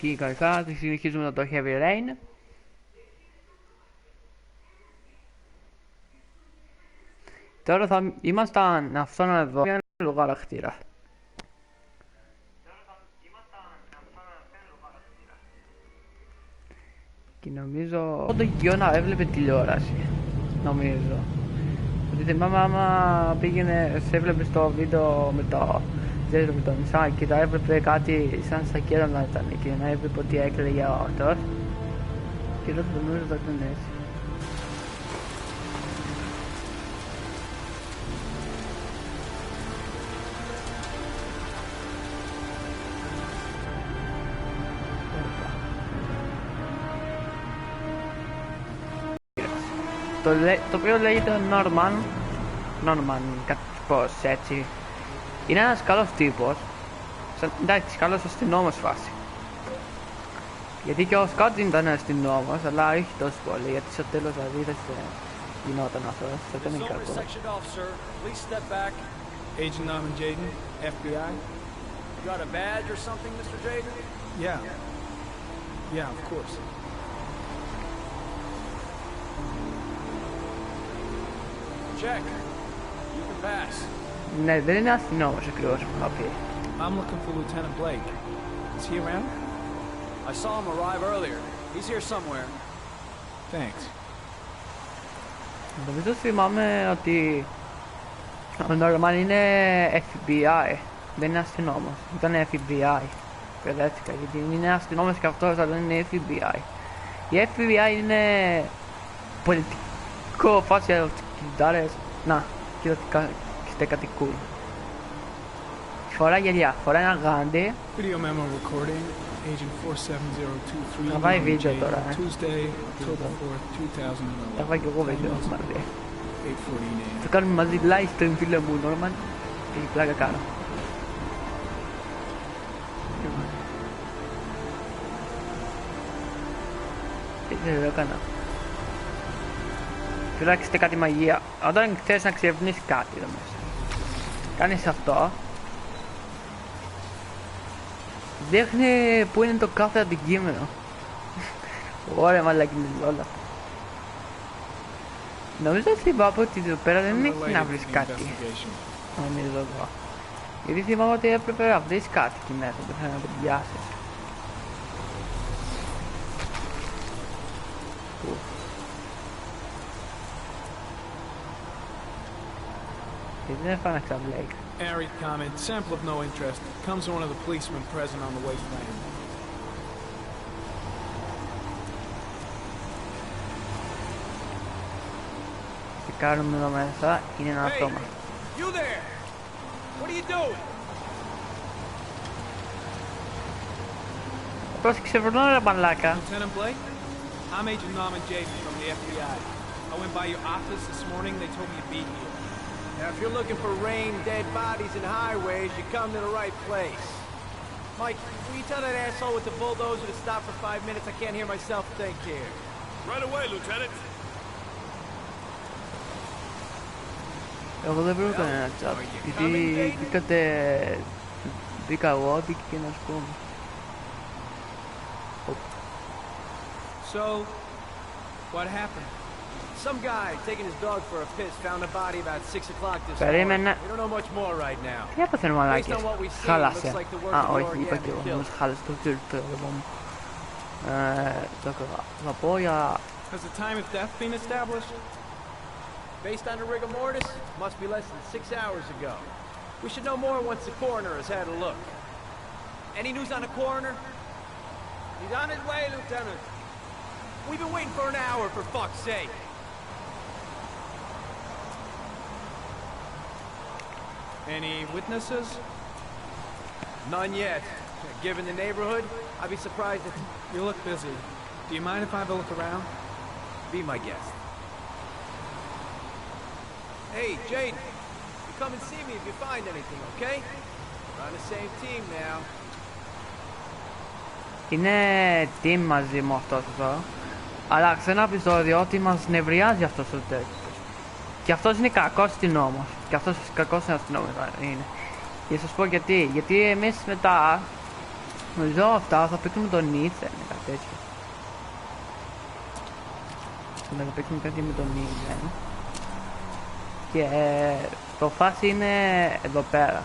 Και κανονικά συνεχίζουμε με το Heavy Rain. Τώρα θα ήμασταν αυτόν εδώ για ένα χαρακτήρα. Και νομίζω το Γιώνα έβλεπε τηλεόραση. Νομίζω. Γιατί θυμάμαι άμα πήγαινε, σε έβλεπε στο βίντεο με το ζέρο με το μισά και τα έβλεπε κάτι σαν στα κέρα να ήταν και να έβλεπε ότι έκλαιγε ο αυτός. Και τότε νομίζω θα ήταν έτσι. Το οποίο λέγεται Norman, κάτι πως έτσι. Είναι ένας καλός τύπος. Εντάξει, καλός αστυνόμος φάση. Γιατί και ο Σκότ δεν ήταν αστυνόμος, αλλά όχι τόσο πολύ, γιατί στο τέλος δηλαδή δεν γινόταν αυτό, θα ήταν κακό. Agent Norman Jaden, FBI. You got a badge or something, Mr. Jaden? Yeah. Yeah, of course. Check. You can pass. Ναι, δεν είναι αστυνόμος ακριβώς που θα πει. I'm looking for Lieutenant Blake. Is he around? I saw him arrive earlier. He's here somewhere. Thanks. Νομίζω θυμάμαι ότι ο Νόρμαν είναι FBI, δεν είναι αστυνόμος. Ήταν FBI. Παιδεύτηκα γιατί είναι αστυνόμος και αυτός, αλλά δεν είναι FBI. Η FBI είναι πολιτικό φάση κοιτάρες. Να, κοιτάξτε κάτι cool. Φορά γελιά, φορά ένα γάντι. Video memo recording. Agent 47023. Θα πάει βίντεο τώρα, Tuesday, October 4th, 2011. Θα πάει κι εγώ βίντεο μαζί. 8:40 Θα κάνουμε μαζί live stream, φίλε μου, Νόρμαν. Και πλάκα κάνω. Δεν το έκανα. Κοιτάξτε κάτι μαγεία. Όταν θες να ξερευνήσεις κάτι εδώ μέσα, κάνεις αυτό. Δείχνει που είναι το κάθε αντικείμενο. Ωραία μαλάκι είναι όλα. Νομίζω ότι θυμάμαι ότι εδώ πέρα δεν έχει να βρεις κάτι. Νομίζω εδώ. Γιατί θυμάμαι ότι έπρεπε να βρεις κάτι εκεί μέσα που θα να το πιάσεις. Δεν έφαναξα Blake. Arid comment, sample of no interest. Comes from one of the policemen present on the wasteland. Τι κάνουμε εδώ μέσα, είναι ένα άτομα. You there! What are you doing? Πρόσεξε βρνώ ρε μαλάκα. Lieutenant Blake? I'm Agent Norman Jaden from the FBI. I went by your office this morning, they told me you'd be here. Now, if you're looking for rain, dead bodies, and highways, you come to the right place. Mike, will you tell that asshole with the bulldozer to stop for 5 minutes? I can't hear myself think here. Right away, Lieutenant. Εγώ δεν βρω κανένα chat, γιατί μπήκα εγώ, μπήκε και ένας κόμμα. So, what happened? Some guy taking his dog for a piss found a body about 6 o'clock this Περίμενε. morning. We don't know much more right now. Τι έπαθεν μαλάκες, Based on what we've seen, χάλασε. looks like the work Α, of the όχι, είπα και εγώ, organic όμως killer. χάλασε το τυρπέδο μου. Θα πω για... Has the time of death been established? Based on the rigor mortis, must be less than 6 hours ago. We should know more once the coroner has had a look. Any news on the coroner? He's on his way, Lieutenant. We've been waiting for an hour, for fuck's sake. Any witnesses? None yet. Given the neighborhood, I'd be surprised if... You look busy. Do you mind if I have a look around? Be my guest. Hey, Jaden. You come and see me if you find anything, okay? We're on the same team now. Είναι team μαζί μου αυτός εδώ. Αλλά σε ένα επεισόδιο ότι μας νευριάζει αυτός ο τέτοιος. Και αυτός είναι κακός αστυνόμος. Και αυτός κακός αστυνόμος είναι. Και σας πω γιατί. Γιατί εμείς μετά Νομίζω αυτά θα παίξουμε τον Ethan, κάτι τέτοιο. Θα παίξουμε κάτι με τον Ethan. Και το φάση είναι εδώ πέρα.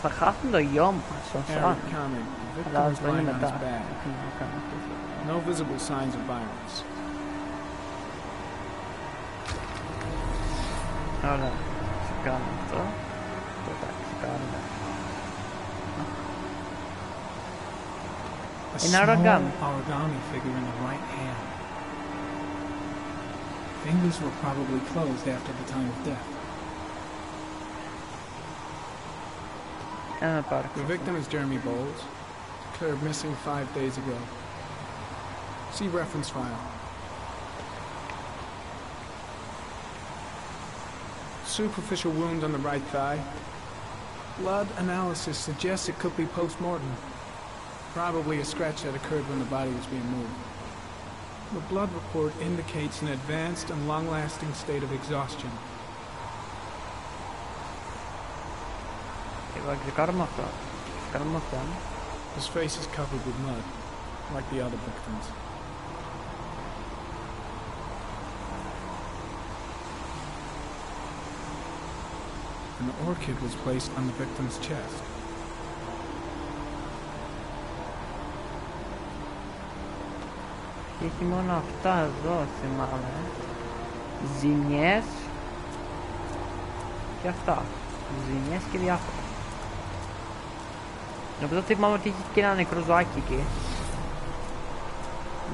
Θα χάσουν το γιο μας, ο Σαν. Αλλά ας το είναι μετά. No visible signs of violence. Ωραία, θα κάνουμε αυτό. Εντάξει, κάνουμε. A An small origami figure in the right hand. Fingers were probably closed after the time of death. The victim is Jeremy Bowles, declared missing 5 days ago. See reference file. Superficial wound on the right thigh. Blood analysis suggests it could be post-mortem. Probably a scratch that occurred when the body was being moved. The blood report indicates an advanced and long-lasting state of exhaustion. His face is covered with mud, like the other victims. An orchid was placed on the victim's chest. Και έχει μόνο αυτά εδώ, θυμάμαι. Ζημιές και αυτά. Ζημιές και διάφορα. Νομίζω θυμάμαι ότι είχε και ένα νεκρό ζωάκι εκεί.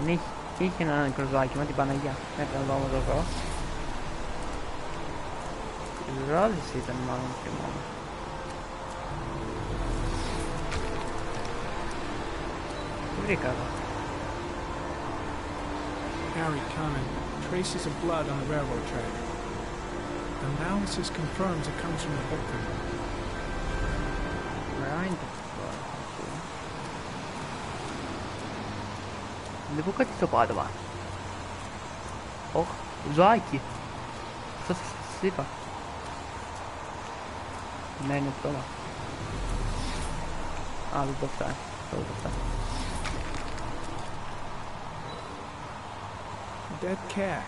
Ναι, είχε ένα νεκρό ζωάκι με την Παναγιά. Έπρεπε να δω όμως εδώ. Ρόδης ήταν μάλλον και μόνο. Τι βρήκα εδώ. Harry Conant, traces of blood on the railroad track. Analysis confirms it comes from the victim. Δεν πω κάτι στο πάτωμα. Ωχ, ζωάκι. Αυτό σας είπα. Ναι, είναι αυτό. Α, δεν το φτάνει. Δεν το φτάνει. Dead cat.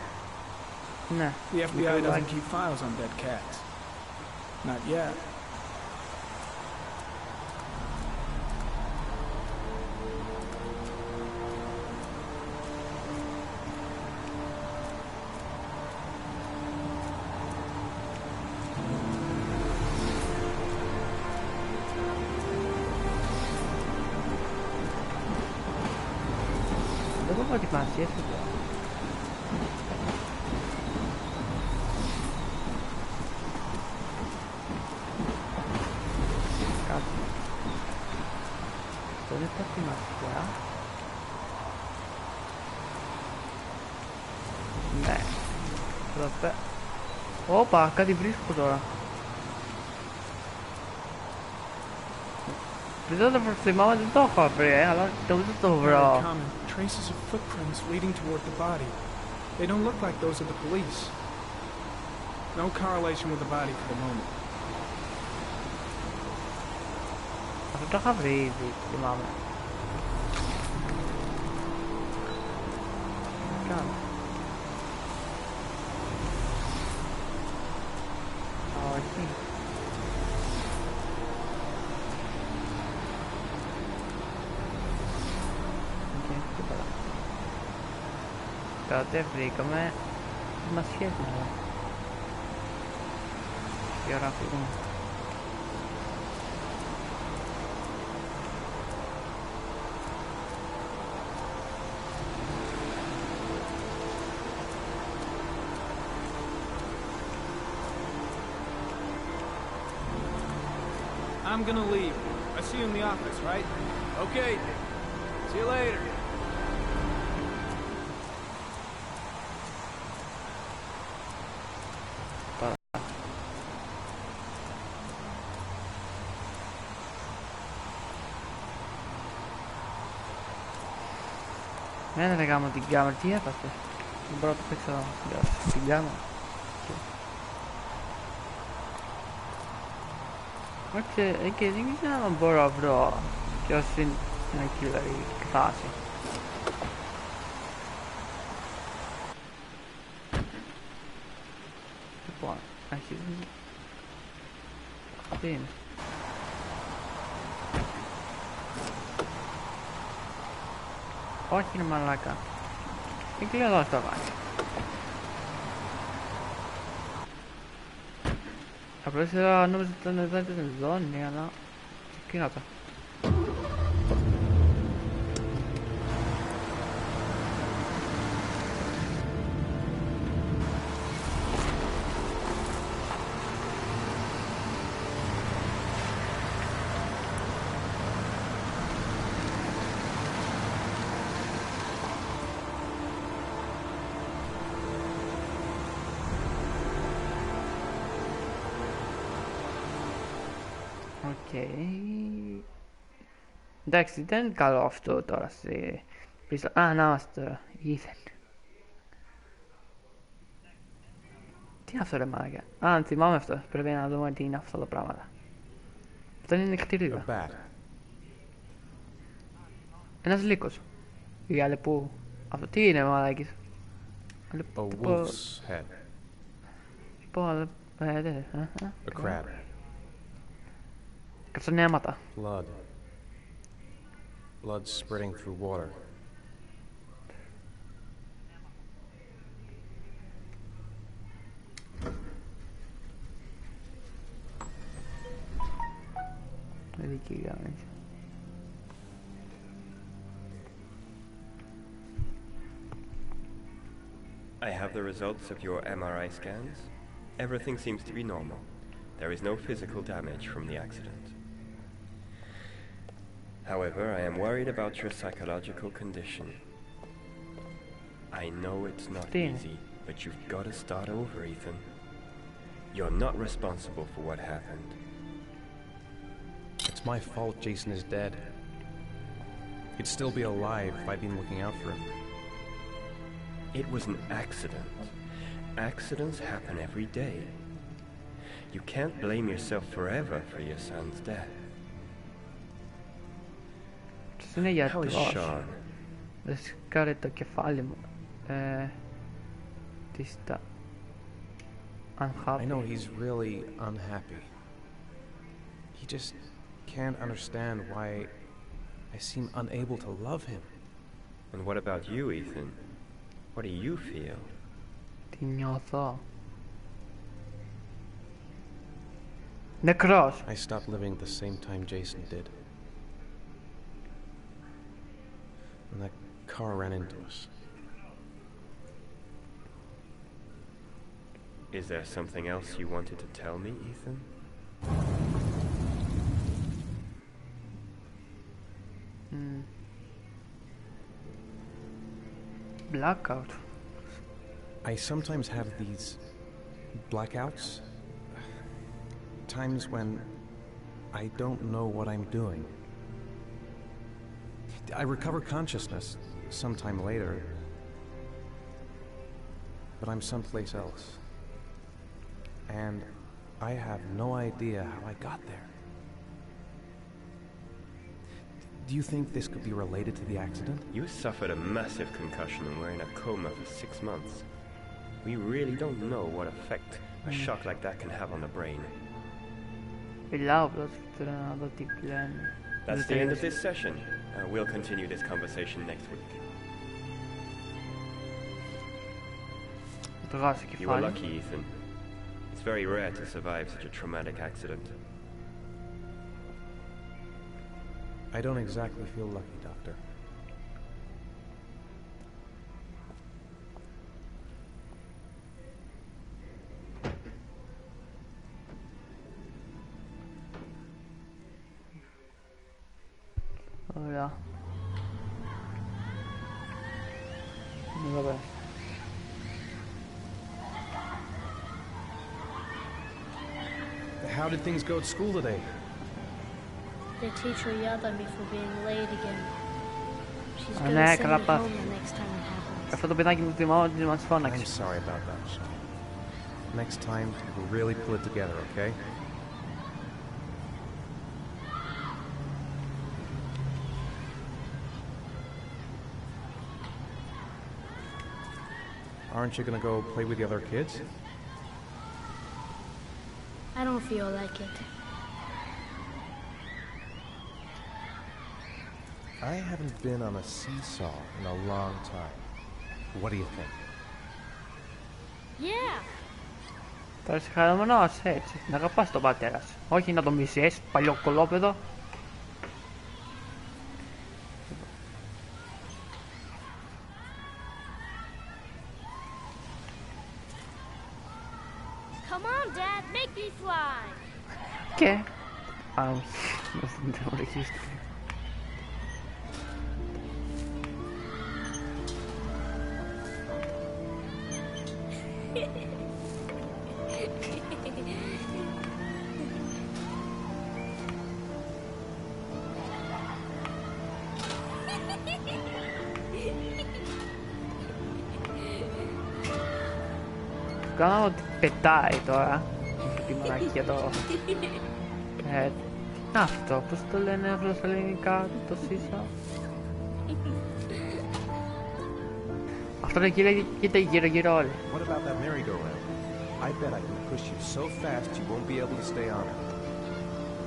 Ναι. The FBI doesn't keep files on dead cats. Not yet. Δεν μπορώ να ετοιμάσει, έφυγε. Δεν θα ετοιμασία. Ναι. Εδώ πέρα. Όπα, κάτι βρίσκω τώρα. Δεν το θυμάμαι, δεν το έχω βρει, αλλά το δεν το βρω. Traces of footprints leading toward the body. They don't look like those of the police. No correlation with the body for the moment. Αυτό το είχα βρει ήδη, θυμάμαι. Κάνω. Όχι. Τότε βρήκαμε τις μασιές μας. Τι ώρα φύγουμε. I'm gonna leave. I see you in the office, right? Okay. See you later. Ναι, δεν κάνω την κάμερα, τι έπαθες. Δεν μπορώ να το παίξω στην κάμερα. Όχι, και δεν ξέρω αν μπορώ να βρω Che ho i killer che fasi. Che buono. Sì. Bene. Очень малака. И глядал давай. А просто ну это зоне она. Киното. Εντάξει, δεν είναι καλό αυτό τώρα στη πίσω. Α, να είμαστε Ethan. Τι είναι αυτό ρε μάγια. Α, θυμάμαι αυτό. Πρέπει να δούμε τι είναι αυτά τα πράγματα. Δεν είναι κτίριο. Ένας λύκος. Η άλλη που... Αυτό τι είναι μαλάκης. A wolf's head. Πω, A crab. Κατσονέματα. Blood. Blood spreading through water. I have the results of your MRI scans. Everything seems to be normal. There is no physical damage from the accident. However, I am worried about your psychological condition. I know it's not easy, but you've got to start over, Ethan. You're not responsible for what happened. It's my fault Jason is dead. He'd still be alive if I'd been looking out for him. It was an accident. Accidents happen every day. You can't blame yourself forever for your son's death. How is Sean? Δεν σκάρε το κεφάλι μου. Τι στα... Unhappy. I know he's really unhappy. He just can't understand why I seem unable to love him. And what about you, Ethan? What do you feel? Τι νιώθω. Νεκρός. I stopped living at the same time Jason did. And that car ran into us. Is there something else you wanted to tell me, Ethan? Blackout. I sometimes have these blackouts. Times when I don't know what I'm doing. I recover consciousness sometime later, but I'm someplace else. And I have no idea how I got there. Do you think this could be related to the accident? You suffered a massive concussion and were in a coma for 6 months. We really don't know what effect a shock like that can have on the brain. That's the end of this session. We'll continue this conversation next week. You were lucky, Ethan. It's very rare to survive such a traumatic accident. I don't exactly feel lucky, Doctor. Ωραία. Vabbè. How did things go at school today? The teacher yelled at me for being late again. She's Ναι, gonna send καλά me πας. home the next time it happens. Αυτό το παιδάκι μου θυμάμαι μας I'm φώναξε. sorry about that, Sean. Next time, we'll really pull it together, okay? aren't you gonna go play with the other kids? I don't feel like it. I haven't been on a seesaw in a long time. What do you think? Yeah. Θα είσαι χαρούμενος έτσι, να αγαπάς τον πατέρα σου. Όχι να τον μισείς, παλιό κολόπεδο. Come on, Dad, make me fly. Και... Α, όχι, δεν το ορχίστηκε. Κάνω ότι πετάει τώρα. Τη μαλακία το... αυτό, πώς το λένε αυτό στα ελληνικά, το σύσσο. Αυτό είναι κοίτα γύρω όλοι. What about that merry-go-round? I bet I can push you so fast you won't be able to stay on it.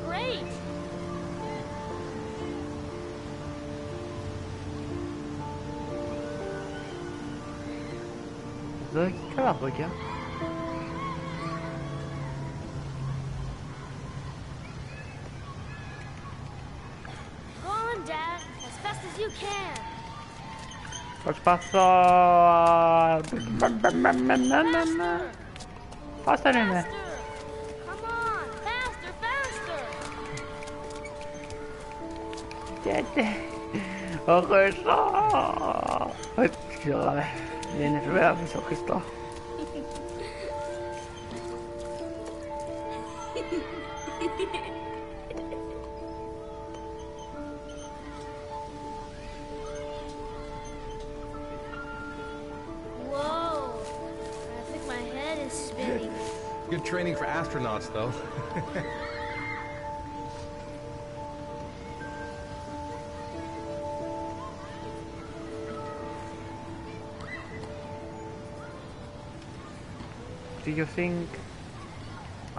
Great. Εδώ έχει καλά πόδια. Go on, Dad, as fast as you can. Προσπαθώ... Faster είναι. Come on, faster, faster. Ο Χριστός. Συγγνώμη, δεν είναι βέβαια ο Χριστός. Good training for astronauts, though. Do you think...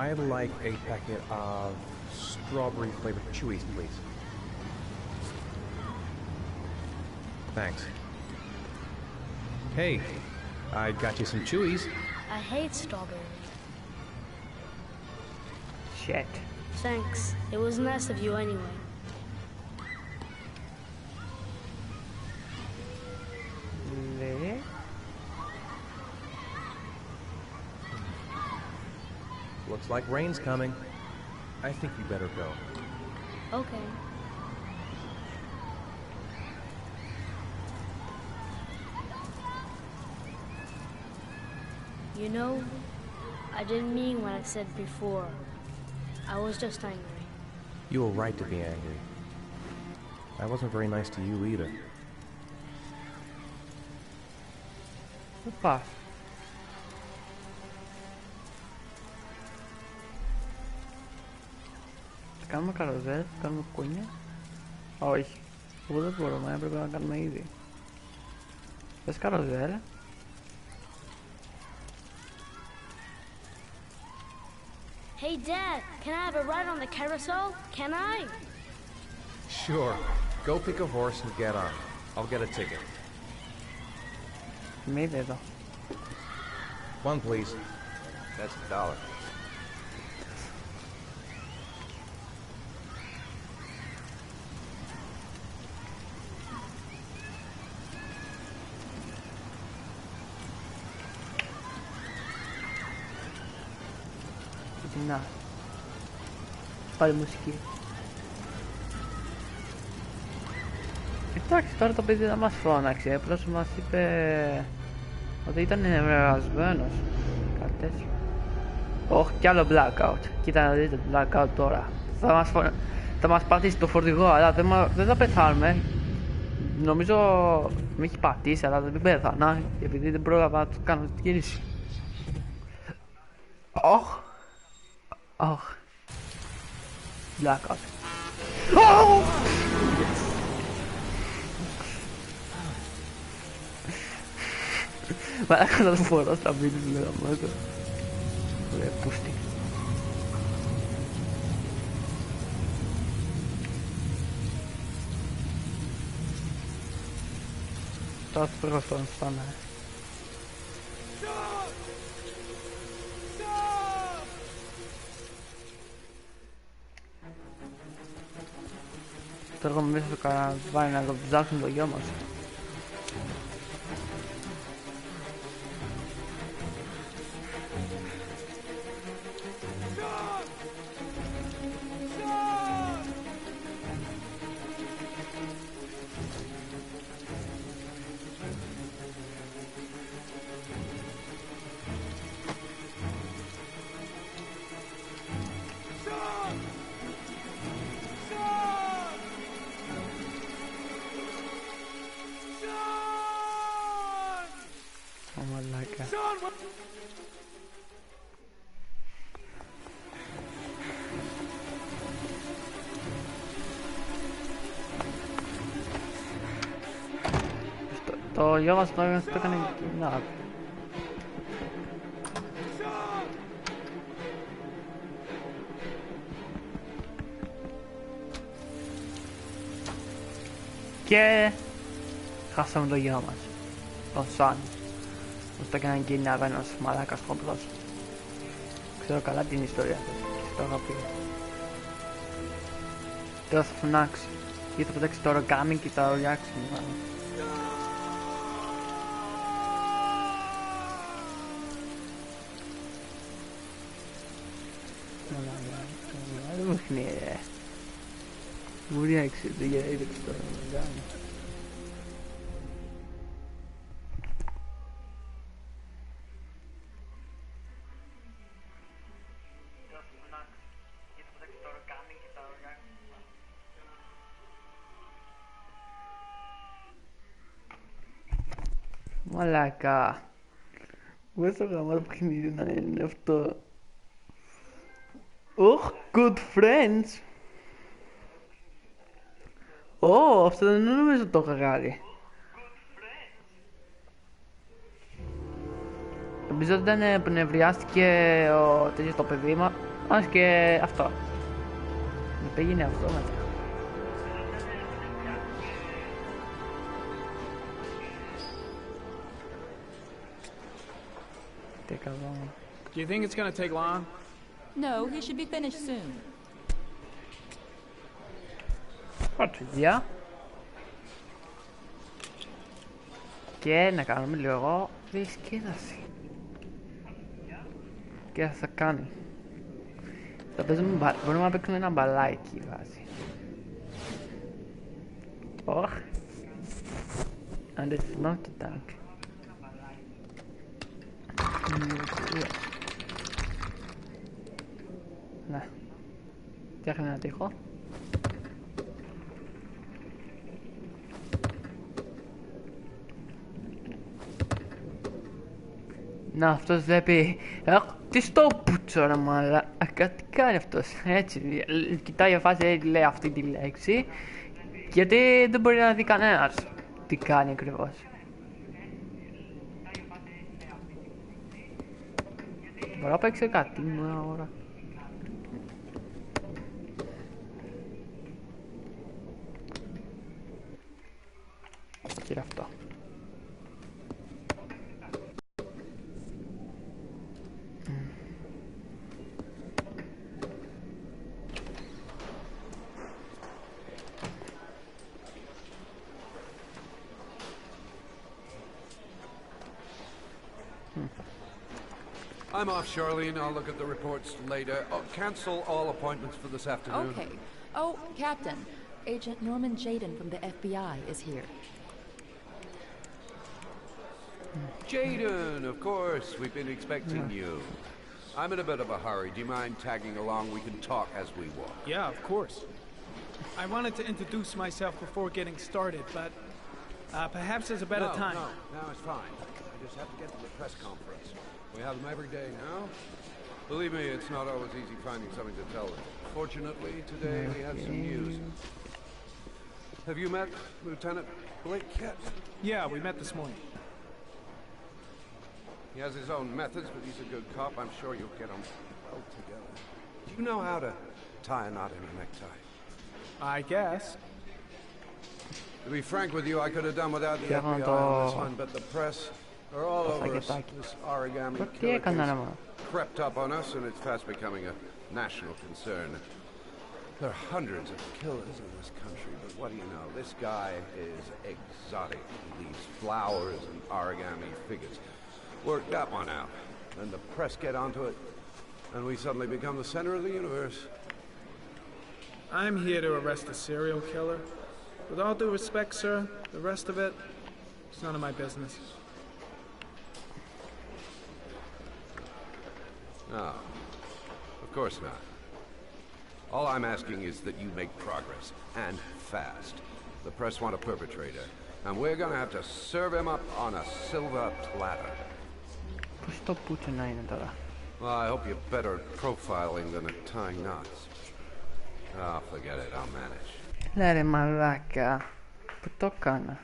I'd like a packet of strawberry-flavored chewies, please. Thanks. Hey, I got you some chewies. I hate strawberries. Shit. Thanks. It was nice of you anyway. Ναι. Looks like rain's coming. I think you better go. Okay. You know, I didn't mean what I said before. I was just angry. You were right to be angry. I wasn't very nice to you either. Πού πας? Θα κάνουμε καροζέλ, θα κάνουμε κούνια. Όχι. Εγώ δεν μπορούμε, έπρεπε να κάνουμε ήδη. Θες καροζέλ? Hey, Dad, can I have a ride on the carousel? Can I? Sure. Go pick a horse and get on. I'll get a ticket. Με είδε εδώ. One, please. That's $1. Να. Πάλι μουσική. Εντάξει, τώρα το παιδί δεν μας φώναξε, απλώς μας είπε ότι ήταν ενεργασμένος. Κάτι τέτοιο. Όχι, κι άλλο blackout. Κοίτα να δείτε blackout τώρα. Θα μας πατήσει το φορτηγό, αλλά δεν θα πεθάνουμε. Νομίζω με έχει πατήσει, αλλά δεν πέθανα, επειδή δεν πρόλαβα να του κάνω την κίνηση. Οχ. Οχ. Blackout. Oh! Μα θα το φορώ στα βίντεο του γαμάτο. Ωραία, πούστη. Τώρα το πρώτο στον στάνα. Τώρα εγώ μέσα στο καραβάνι να το ψάξουν το γιο μας. Το γιο μας το έκανε κοινά. Και χάσαμε το γιο μας, τον Σαν. Μας το έκαναν κοινά ένας μαλάκας κόμπλος. Ξέρω καλά την ιστορία του και το αγαπητό. Τώρα θα φωνάξει ή θα πετάξει το origami και θα ριάξει μάλλον. Δεν μουχνεί ρε. Μου ριάξει το γερίδι το origami. Μαλάκα. Πόσο το γαμάτο παιχνίδι να είναι αυτό. Good friends. Αυτό δεν νομίζω το καγάρι. Νομίζω ότι ήταν που νευριάστηκε το παιδί μας και αυτό. Με πήγαινε αυτό μετά. Do you think it's gonna take long? No, he should be finished soon. Παιδιά. Και να κάνουμε λίγο διασκέδαση. Και θα κάνει. Θα παίζουμε, μπορούμε να παίξουμε ένα μπαλάκι βάζει. And it's not a tank. Να. Φτιάχνει ένα τοίχο. Να, αυτός βλέπει. Τι στο πουτσο ρε μαλάκα, τι κάνει αυτός, έτσι, κοιτάει η φάση, λέει αυτή τη λέξη, γιατί δεν μπορεί να δει κανένας τι κάνει ακριβώς. Μπορώ να παίξω κάτι μια ώρα. Και αυτό. I'm off, Charlene. I'll look at the reports later. Cancel all appointments for this afternoon. Okay. Oh, Captain. Agent Norman Jayden from the FBI is here. Jayden, of course. We've been expecting you. I'm in a bit of a hurry. Do you mind tagging along? We can talk as we walk. Yeah, of course. I wanted to introduce myself before getting started, but perhaps there's a better time. No, it's fine. I just have to get to the press conference. We have them every day now. Believe me, it's not always easy finding something to tell them. Fortunately, today we have some news. Have you met Lieutenant Blake yet? Yeah, we met this morning. He has his own methods, but he's a good cop. I'm sure you'll get him well together. Do you know how to tie a knot in a necktie? I guess. To be frank with you, I could have done without the FBI on this one, but the press are all over us. This origami killer case crept up on us, and it's fast becoming a national concern. There are hundreds of killers in this country, but what do you know? This guy is exotic. He leaves flowers and origami figures. Work that one out. Then the press get onto it, and we suddenly become the center of the universe. I'm here to arrest a serial killer. With all due respect, sir, the rest of it, it's none of my business. No, of course not. All I'm asking is that you make progress, and fast. The press want a perpetrator, and we're gonna have to serve him up on a silver platter. Well, I hope you're better at profiling than at tying knots. Oh, forget it, I'll manage. Lärde man racka på dockarna.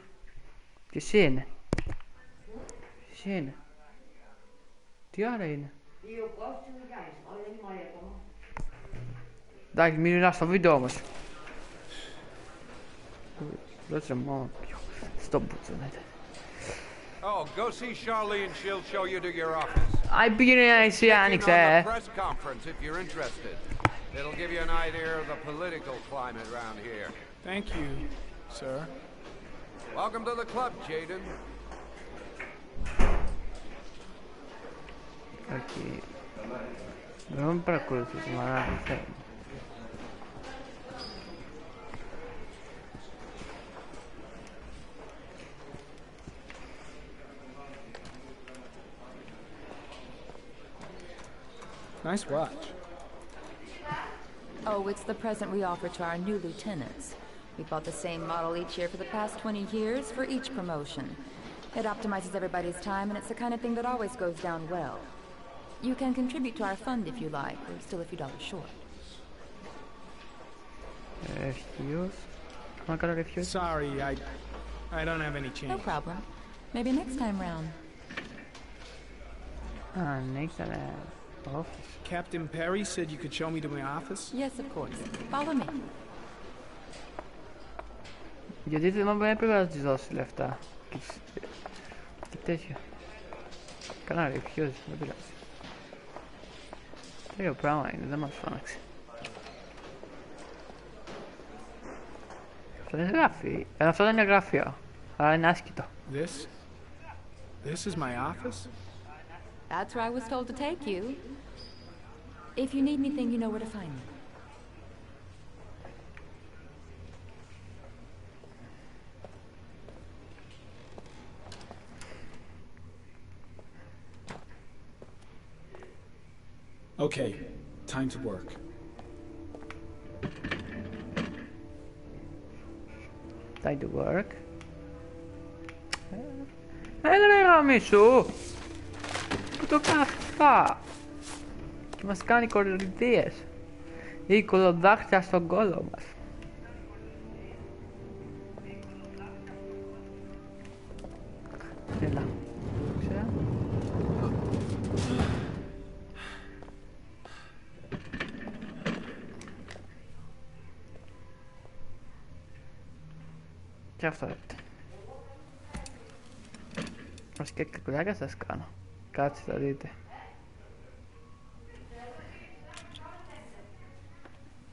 Che scene. Scene. Ti guarda in. Dai, mi rilascio, vediamo. Lo siamo. Sto buzzando. Oh, go see Charlie and she'll show you to your office. I've been in Oceanics, a press conference if you're interested. It'll give you an idea of the political climate around here. Thank you, sir. Welcome to the club, Jaden. Okay. Non per quello che si chiama. Nice watch. Oh, it's the present we offer to our new lieutenants. We bought the same model each year for the past 20 years for each promotion. It optimizes everybody's time, and it's the kind of thing that always goes down well. You can contribute to our fund if you like. We're still a few dollars short. Refuse? Am I gonna refuse? Sorry, I don't have any change. No problem. Maybe next time round. Next time office. Captain Perry said you could show me to my office? Yes, of course. Follow me. Я дети на меня привязывался лефта. Китайский. Канал refuse, набирался. Io prova in the Matrix. Fotografii. È una fotografia. In aschito. This is my office? That's where I was told to take you. If you need anything, you know where to find me. Okay, time to work. Time to work. Gledaj su! Puto cazzo! Che mascanico di ideas. I quello d'arte sto golomas. E là. C'è? Certo detto. Ma che cos'è che sta scano? Cazzo da dite.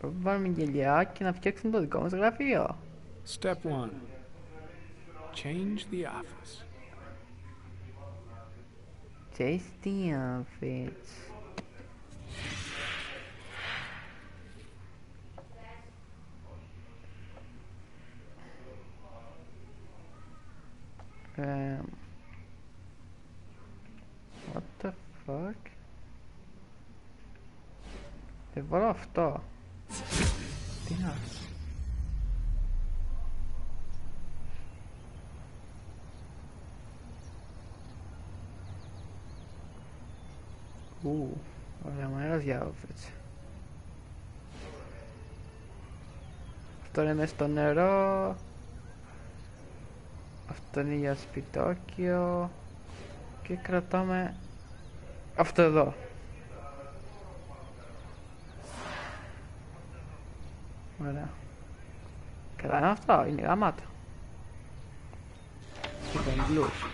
Varmi gli occhi, na wciek do domu zgrafio. Step 1. Change the office. Tasty outfits. What the fuck? Det var ofta. Damn. Vogliamo vedere gli outfits. Storia mesto nero. Aftonija Spitokio. Ok. Και κρατάμε αυτό εδώ. Ωραία. Καλά είναι αυτό, είναι γαμάτο. Λοιπόν, blues.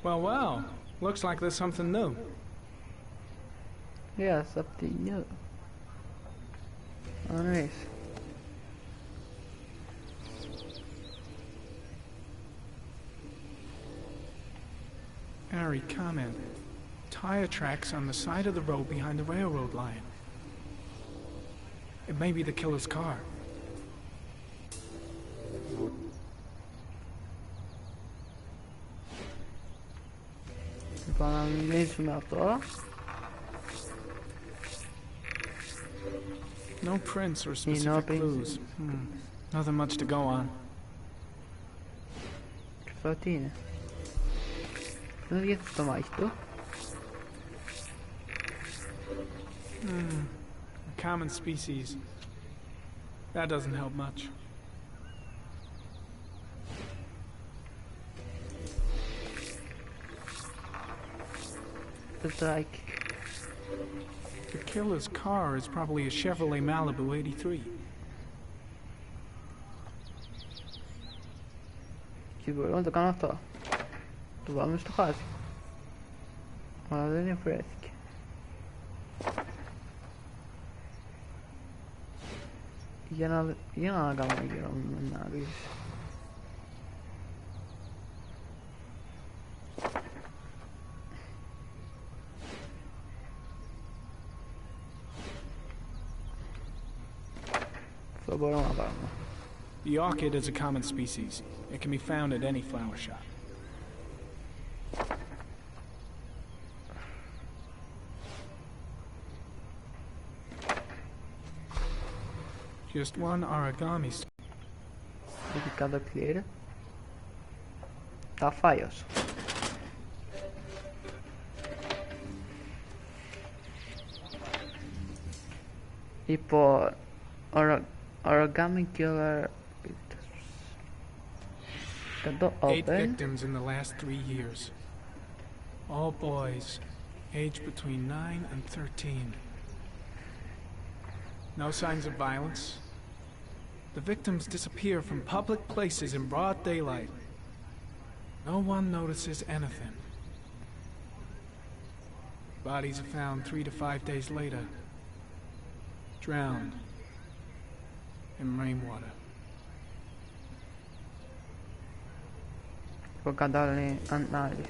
Well. Looks like there's something new. Yeah, something new. Oh, nice. Harry, comment. Tire tracks on the side of the road behind the railroad line. It may be the killer's car. Λοιπόν, να μιλήσουμε αυτό. No prints or specific clues. Nothing much to go on. Αυτό τι είναι? Δεν είναι γιατί το μάχη του. A common species. That doesn't help much. It's like... The killer's car is probably a Chevrolet Malibu 83. Και μπορούμε να το κάνουμε αυτό. Το βάλουμε στο χάζι. Αλλά δεν εφρέθηκε. Για να κάνουμε γύρω να δεις. Αυτό μπορούμε να πάρουμε. The orchid is a common species. It can be found at any flower shop. Just one origami. Έχει cada clear. Τα φάιος. Υπό origami killer. 8 victims in the last 3 years. All boys, aged between 9 and 13. No signs of violence. The victims disappear from public places in broad daylight. No one notices anything. Bodies are found 3 to 5 days later. Drowned in rainwater. Pogadali analisi.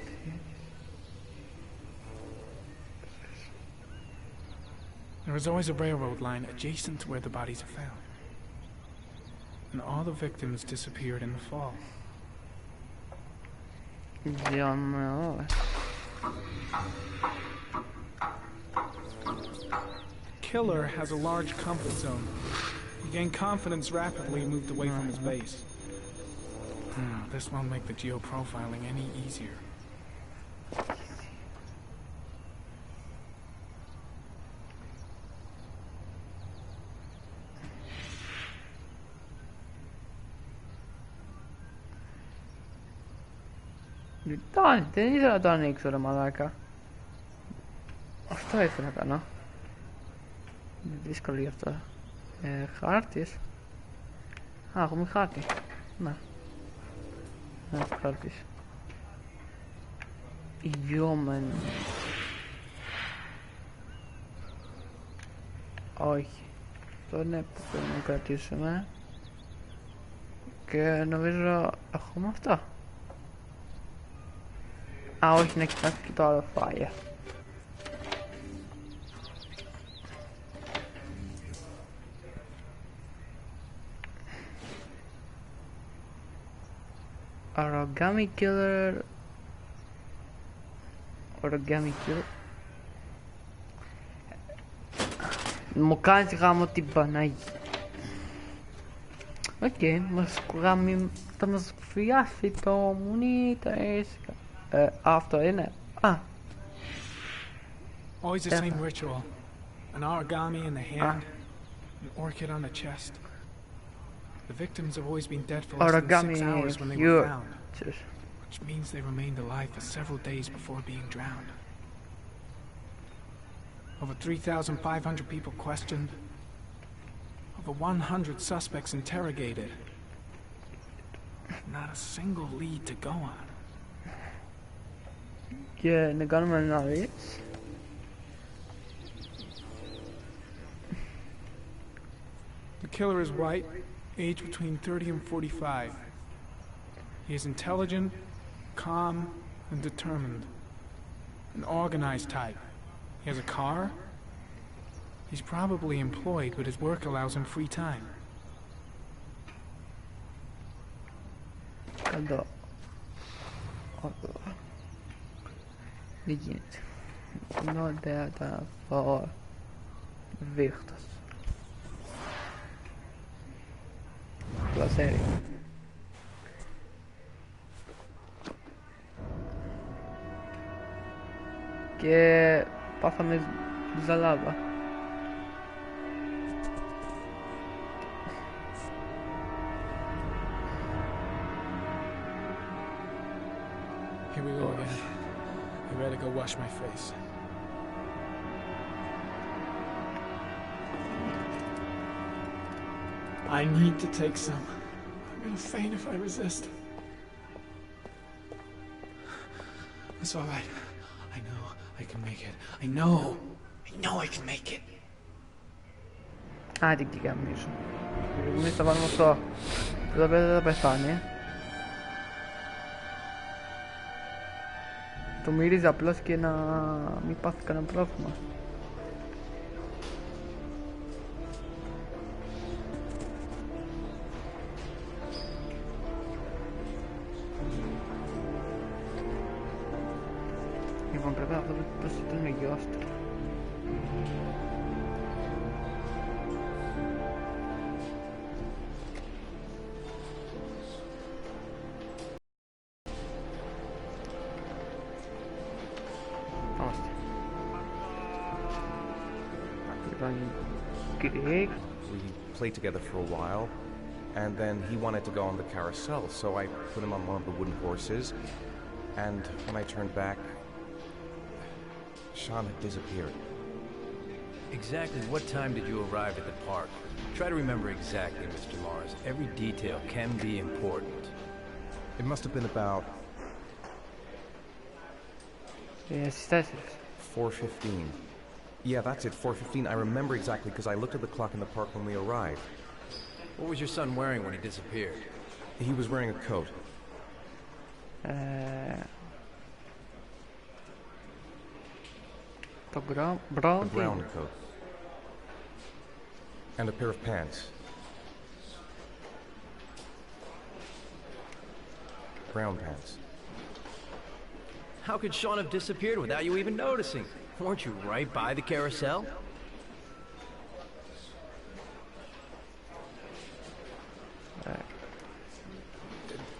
There is always a railroad line adjacent to where the bodies are found. And all the victims disappeared in the fall. The killer has a large comfort zone. He gained confidence rapidly and moved away from his base. This won't make the geoprofiling any easier. Δεν ήθελα να το ανοίξω ρε μαλάκα. Αυτό ήθελα να κάνω. Είναι δύσκολο γι' αυτό. Χάρτης. Α, έχουμε χάρτη. Να. Χάρτης. Ιδιόμενο. Όχι. Αυτό είναι που πρέπει να κρατήσουμε. Και νομίζω έχουμε αυτά. Α, όχι, να κοιτάξω και το άλλο φάιλ. Origami killer. Origami killer. Μου κάνεις γάμο την Παναγία. Οκ, θα μας χρειάσει το μουνί, τα έσκα. Αυτό είναι. Α. Always the same ritual. An origami in the hand, an orchid on the chest. The victims have always been dead for less than 6 hours when they were found. Sus. which means they remained alive for several days before being drowned. Over 3,500 people questioned. Over 100 suspects interrogated. Not a single lead to go on. Yeah, نگاه من نارید. The killer is white, aged between 30 and 45. He is intelligent, calm, and determined. An organized type. He has a car. He's probably employed, but his work allows him free time. Allora. Begint. Når det der var Virtus. La serie. Che passami zalava. Here we go again. I better go wash my face. I need to take some. I'm gonna faint if I resist. It's all right. I know I can make it. I know I can make it. Hadi gidelim. Mi stavamo sto da pesani. To miri zaplaski na mi patka na pravma. Mi vom preparato per questo negli ostri. We played together for a while, and then he wanted to go on the carousel, so I put him on one of the wooden horses, and when I turned back, Sean had disappeared. Exactly what time did you arrive at the park? Try to remember exactly, Mr. Mars. Every detail can be important. It must have been about Yes, that's it. 4:15. Yeah, that's it, 4:15. I remember exactly because I looked at the clock in the park when we arrived. What was your son wearing when he disappeared? He was wearing a coat. To brown A brown coat. And a pair of pants. Brown pants. How could Sean have disappeared without you even noticing? Weren't you right by the carousel?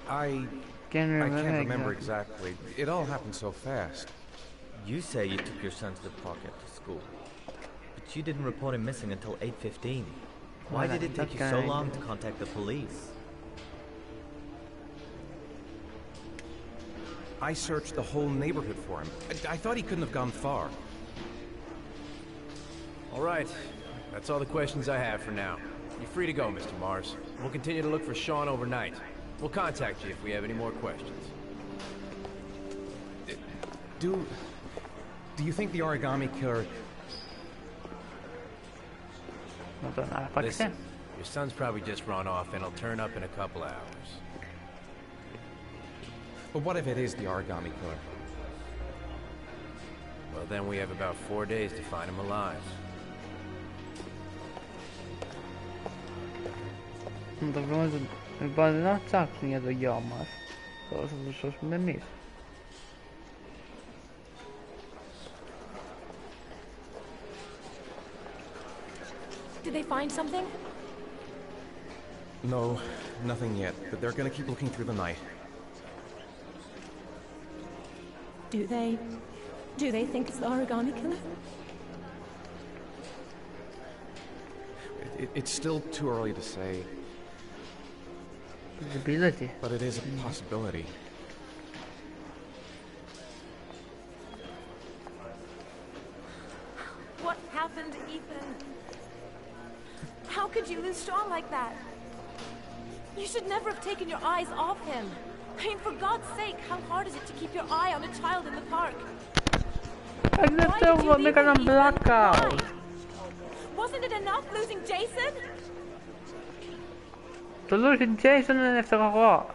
I can't remember exactly. It all happened so fast. You say you took your son to the park after school, but you didn't report him missing until 8:15. Why did it take you so long to contact the police? I searched the whole neighborhood for him. I thought he couldn't have gone far. All right. That's all the questions I have for now. You're free to go, Mr. Mars. We'll continue to look for Sean overnight. We'll contact you if we have any more questions. Do you think the origami killer... Listen, your son's probably just run off and he'll turn up in a couple hours. But what if it is the origami killer? Well, then we have about 4 days to find him alive. But not talking as a Yamas. Those are just memes. Did they find something? No, nothing yet, but they're gonna keep looking through the night. Do they think it's the origami killer? It's still too early to say. Visibility. But it is a possibility. could you lose Sean like that? You should never have taken your eyes off him. I mean, for God's sake, how hard is it to keep your eye on a child in the park? Why did you leave him, Ethan? Why? Wasn't it enough losing Jason? To losing Jason and efter a Sorry.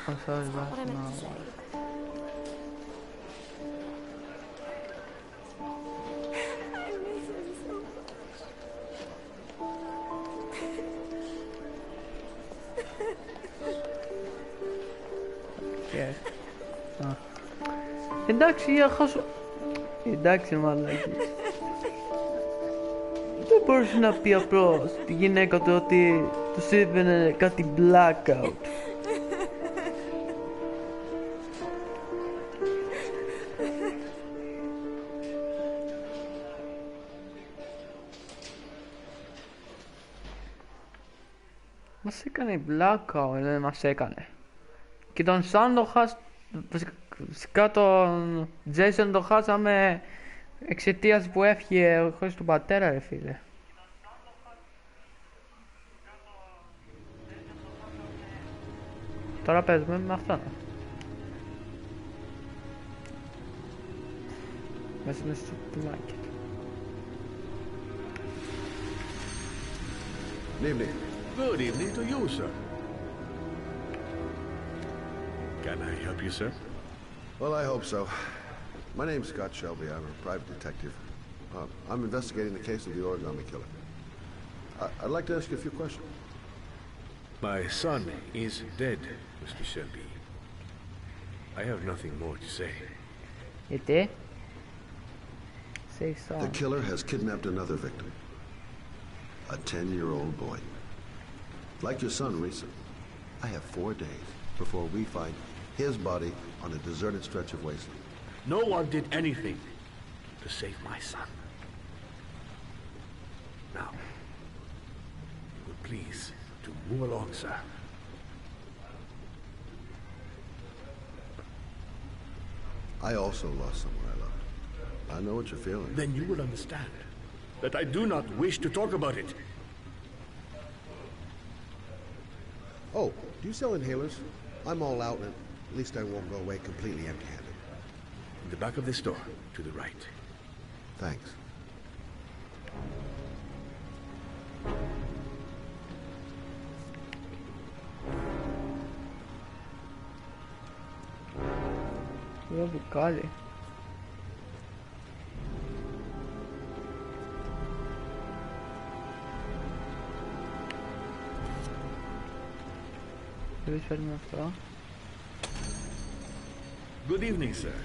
I'm sorry, That's not what I meant to say. I miss him so much. Yes. Εντάξει, εντάξει μαλάκι. Δεν μπορούσε να πει απλώς τη γυναίκα του ότι τους έπαιρνε κάτι blackout. Μας έκανε blackout, δεν μας έκανε. Και τον Σαν το φυσικά τον Jason το χάσαμε εξαιτίας που έφυγε χωρίς τον πατέρα, ρε φίλε. Τώρα παίζουμε με αυτόν. Μέσα στο τιμάκι. Good evening. Good evening to you, sir. Can I help you, sir? Well, I hope so. My name's Scott Shelby. I'm a private detective. I'm investigating the case of the origami killer. I'd like to ask you a few questions. My son is dead, Mr. Shelby. I have nothing more to say. You did? Say so. The killer has kidnapped another victim. A 10-year-old boy. Like your son, Risa. I have 4 days before we find his body on a deserted stretch of wasteland. No one did anything to save my son. Now, please, to move along, sir. I also lost someone I loved. I know what you're feeling. Then you will understand that I do not wish to talk about it. Oh, do you sell inhalers? I'm all out, and at least I won't go away completely empty-handed. In the back of this store, to the right. Thanks. You're a golly. Good evening, sir.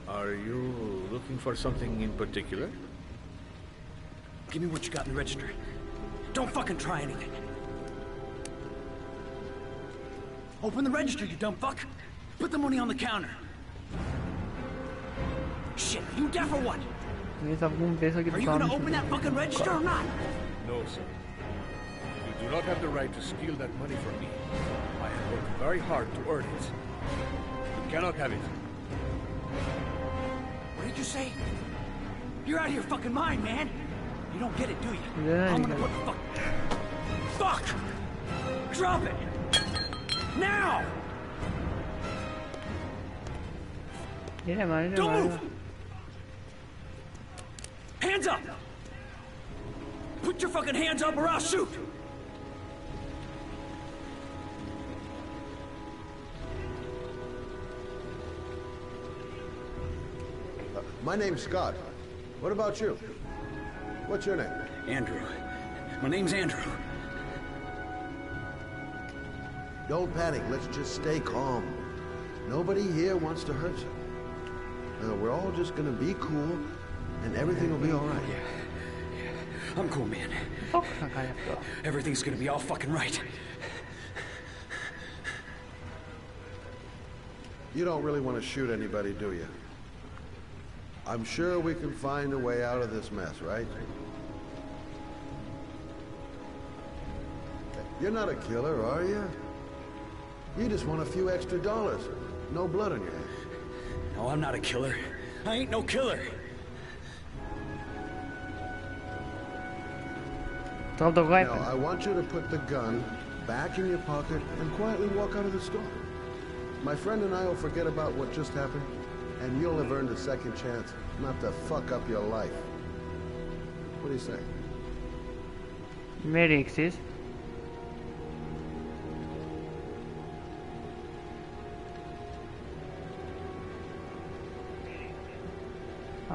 Are you looking for something in particular? Give me what you got in the register. Don't fucking try anything. Open the register, you dumb fuck. Put the money on the counter. Shit, are you deaf or what? Are you gonna open that fucking register or not? No, sir. You do not have the right to steal that money from me. I have worked very hard to earn it. You cannot have it. What did you say? You're out of your fucking mind, man. You don't get it, do you? Yeah, I'm gonna put the fuck... Fuck! Drop it! Now! Don't move! Hands up! Put your fucking hands up or I'll shoot! My name's Scott. What about you? What's your name? Andrew. My name's Andrew. Don't panic. Let's just stay calm. Nobody here wants to hurt you. We're all just gonna be cool, and everything will be all right. Yeah. I'm cool, man. Everything's gonna be all fucking right. You don't really want to shoot anybody, do you? I'm sure we can find a way out of this mess, right? You're not a killer, are you? You just want a few extra dollars. No blood on your hands. No, I'm not a killer. I ain't no killer. Τώρα το Now, έπαιρνε. I want you to put the gun back in your pocket and quietly walk out of the store. My friend and I will forget about what just happened, and you'll have earned a second chance not to fuck up your life. What do you say? Με ρίξεις.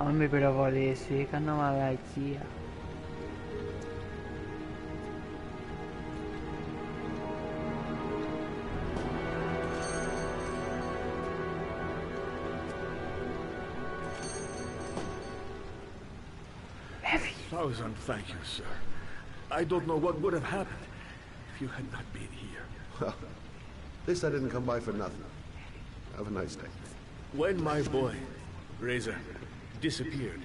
Αν με πυροβολήσει, έκανα μαλακία. Thousand thank you, sir. I don't know what would have happened if you had not been here. Well, at least I didn't come by for nothing. Have a nice day. When my boy, Reza, disappeared,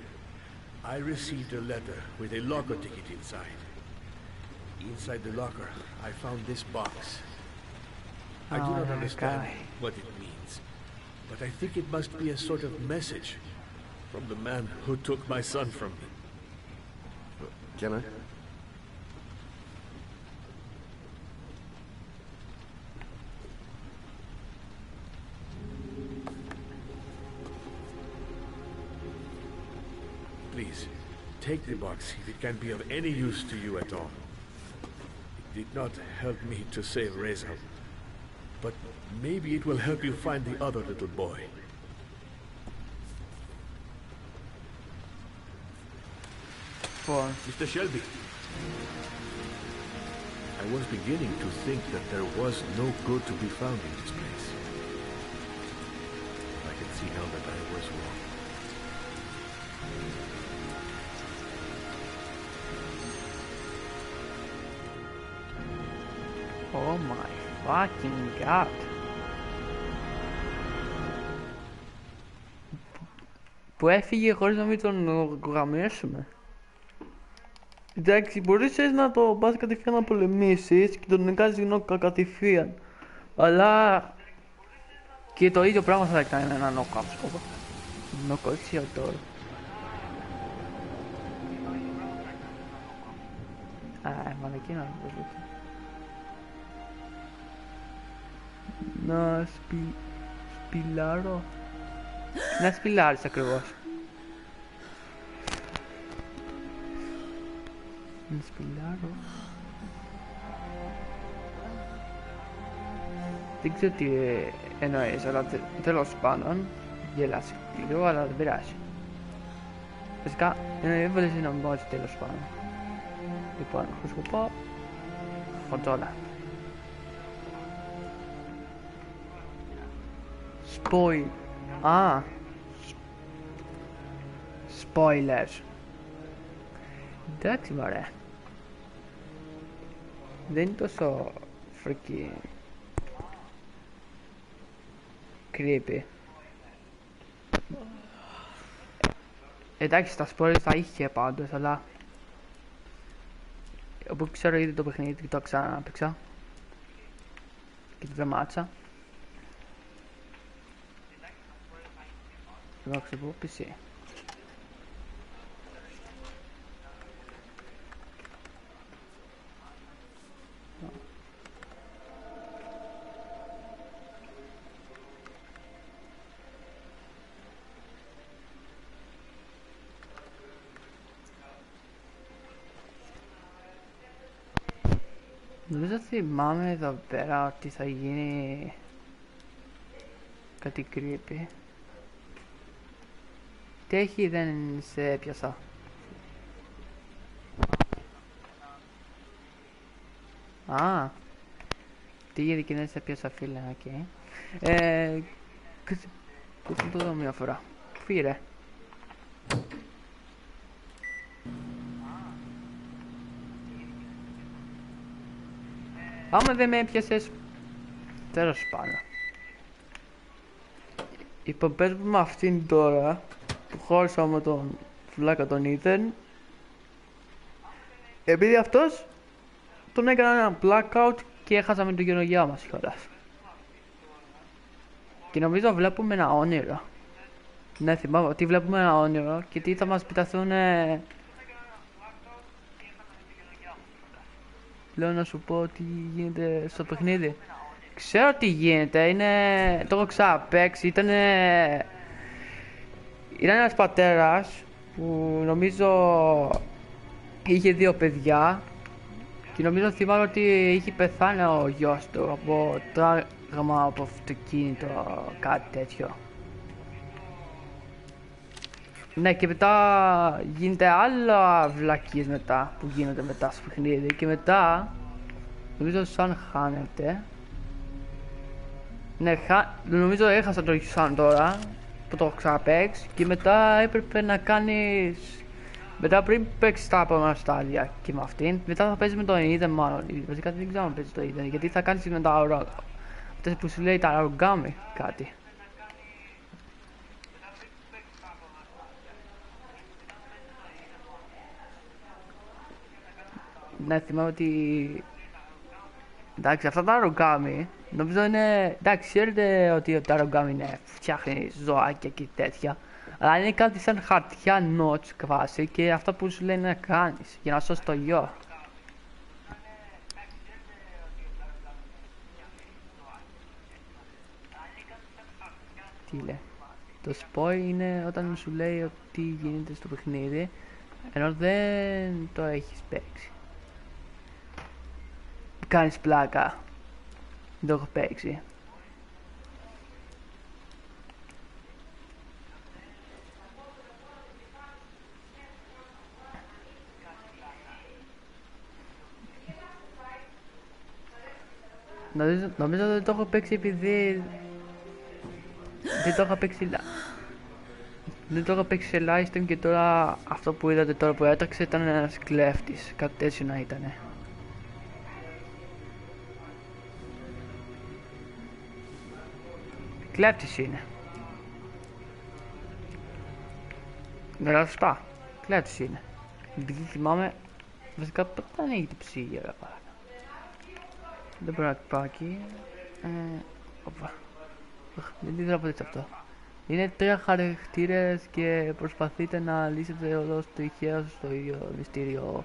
I received a letter with a locker ticket inside. Inside the locker, I found this box. I do not understand what it means, but I think it must be a sort of message from the man who took my son from me. Can I? Please, take the box if it can be of any use to you at all. It did not help me to save Reza, but maybe it will help you find the other little boy. Mr. Shelby, I was beginning to think that there was no good to be found in this place. I can see now that I was wrong. Oh my fucking god. Που έφυγε χωρίς να μην τον γραμμίσουμε. Εντάξει, μπορείς να το πας κατευθείαν να πολεμήσεις και τον νικάζεις κατευθείαν. Αλλά και το ίδιο πράγμα θα κάνει ένα knockout. Knockout τώρα. Μαλακή να το δείξω. Να σπιλάρω. Να σπιλάρεις ακριβώς. Να σπιλάρω. Δεν ξέρω τι εννοείς, αλλά τέλος πάντων γελάς λίγο, αλλά δεν πειράζει. Φυσικά έβαλες ένα μπότσι τέλος πάντων. Λοιπόν, χρησιμοποιώ φωτόλα. Spoil. Spoilers. Εντάξει μωρέ. Δεν είναι τόσο freaky creepy. Εντάξει, τα spoilers θα είχε πάντως, αλλά όπου ξέρω ήδη το παιχνίδι και το ξαναπαίξα και το δεμάτσα. Θα ξεπώ PC. Νομίζω θυμάμαι εδώ πέρα ότι θα γίνει κάτι creepy. Τι έχει, δεν σε έπιασα. Τι γιατί και δεν σε έπιασα φίλε, οκ. Κάτσε το δω μια φορά. Φύγε ρε. Άμα δεν με έπιασες, τέλος πάντων. Υποπέσουμε με αυτήν τώρα, που χώρισα με τον φουλάκα τον Ethan. Επειδή αυτός τον έκανα ένα blackout και έχασαμε τον γενογιά μας κιόλας. Και νομίζω βλέπουμε ένα όνειρο. Ναι, θυμάμαι ότι βλέπουμε ένα όνειρο και τι θα μας πιταθούν. λέω να σου πω τι γίνεται στο παιχνίδι. Ξέρω τι γίνεται, το έχω ξαναπαίξει, ήταν ένας πατέρας που νομίζω είχε 2 παιδιά και νομίζω θυμάμαι ότι είχε πεθάνει ο γιος του από τράγμα από αυτοκίνητο, κάτι τέτοιο. Ναι, και μετά γίνεται άλλα βλακίες μετά που γίνονται μετά στο παιχνίδι και μετά νομίζω σαν χάνεται. Ναι, νομίζω έχασα το σαν τώρα που το έχω ξαναπαίξει και μετά έπρεπε να κάνεις... Μετά πριν παίξεις τα επόμενα στάδια και με αυτήν, μετά θα παίζεις με το Ethan μάλλον. Βασικά δεν ξέρω αν παίζεις το Ethan, γιατί θα κάνεις με τα αυτές που σου λέει τα origami κάτι. Ναι, θυμάμαι ότι... Εντάξει, αυτά τα origami νομίζω είναι... Εντάξει, ξέρετε ότι τα origami είναι φτιάχνει ζωάκια και τέτοια. Αλλά είναι κάτι σαν χαρτιά notes κβάση και αυτά που σου λένε να κάνεις για να σώσεις το γιο. Τι λέει. Το spoil είναι όταν σου λέει τι γίνεται στο παιχνίδι ενώ δεν το έχεις παίξει. Κάνεις πλάκα. Δεν το έχω παίξει. Νομίζω δεν το έχω παίξει επειδή δεν το έχω παίξει δεν το έχω παίξει σε live stream και τώρα αυτό που είδατε τώρα που έτρεξε ήταν ένας κλέφτης, κάτι τέτοιο να ήτανε. Κλέφτης είναι. Ναι, σωστά. Κλέφτης είναι. Επειδή θυμάμαι, βασικά ποτέ δεν έχετε ψήγια ρε πάρα. Δεν μπορώ να πάω εκεί. Οπα. Δεν ήθελα ποτέ αυτό. Είναι 3 χαρακτήρες και προσπαθείτε να λύσετε όλο στοιχείο στο ίδιο μυστήριο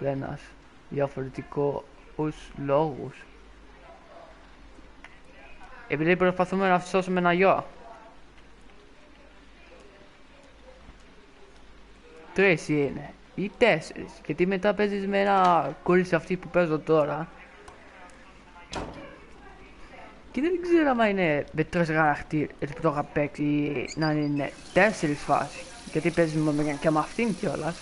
ένας διαφορετικούς λόγους. Επειδή προσπαθούμε να σώσουμε ένα γιο. 3 είναι ή 4, γιατί μετά παίζεις με ένα κορίτσι αυτή που παίζω τώρα. Και δεν ξέρω άμα είναι με 3 χαρακτήρες που το είχα παίξει ή να είναι 4 φάσεις. Γιατί παίζεις και με αυτήν κιόλας.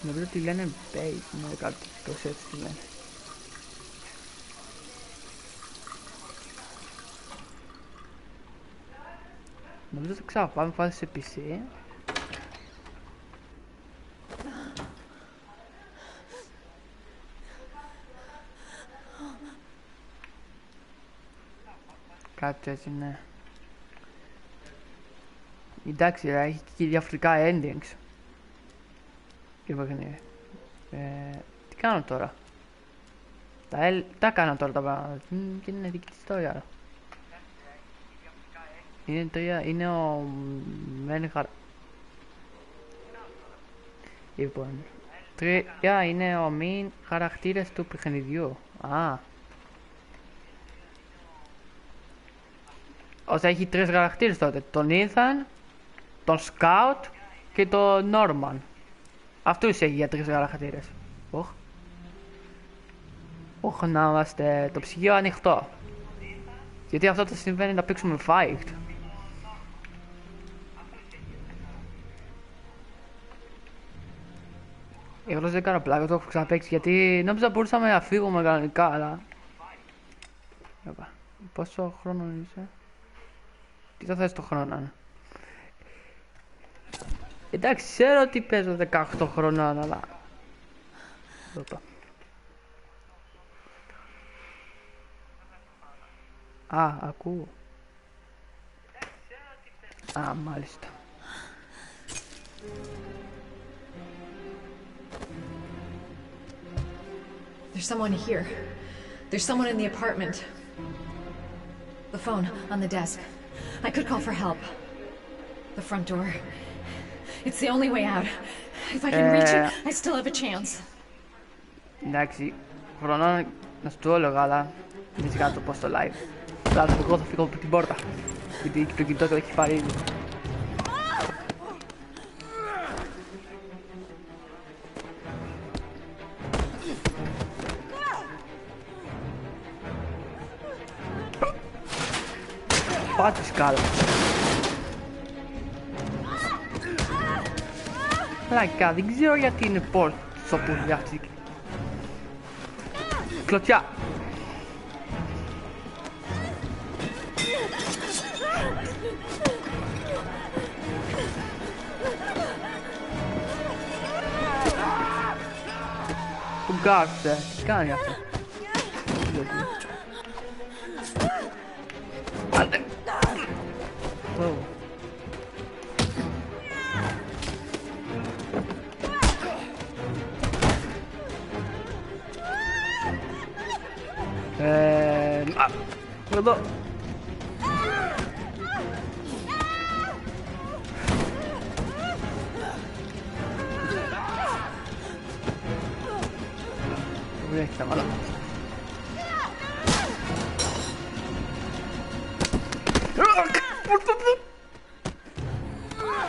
Νομίζω ότι λένε base, είναι κάτι τόσο έτσι τι λένε. Νομίζω θα ξαναπάμε φάση σε PC. Κάτι έτσι, ναι. Εντάξει, έχει και διαφορετικά endings. Και παιχνίδι. Τι κάνω τώρα. Τα κάνω τώρα τα πράγματα. Και είναι δική της ιστορία. Είναι ο Μένχαρ. Λοιπόν, 3 είναι ο main χαρακτήρες του παιχνιδιού. Όσα έχει 3 χαρακτήρες τότε. Τον Ethan, τον Scout και τον Norman. Αυτούς έχει για 3 χαρακτήρες. Όχι να είμαστε το ψυγείο ανοιχτό. Γιατί αυτό το συμβαίνει να παίξουμε fight. Εγώ δεν κάνω πλάκα, το έχω ξαναπαίξει γιατί νόμιζα μπορούσαμε να φύγουμε κανονικά, αλλά... Πόσο χρόνο είσαι? Τι θα θες το χρόνο να είναι? Εντάξει, ξέρω ότι παίζω 18 χρονών, αλλά... Ακούω. Μάλιστα. There's someone here. There's someone in the apartment. The phone on the desk. I could call for help. The front door. It's the only way out. If I can reach it, I still have a chance. Εντάξει, φρονώ να σου το έλεγα, αλλά είναι σιγά το πω στο live. Δηλαδή, εγώ θα φύγω από την πόρτα. Γιατί το κινητό το έχει πάρει ήδη. Πάτε σκάλα. Λαϊκά, δεν ξέρω γιατί είναι πόρτ στο πουλί αυτή. Κλωτσιά. Που κάθεται, τι κάνει αυτό. Άντε. Εδώ. Βρέχει μάλλον.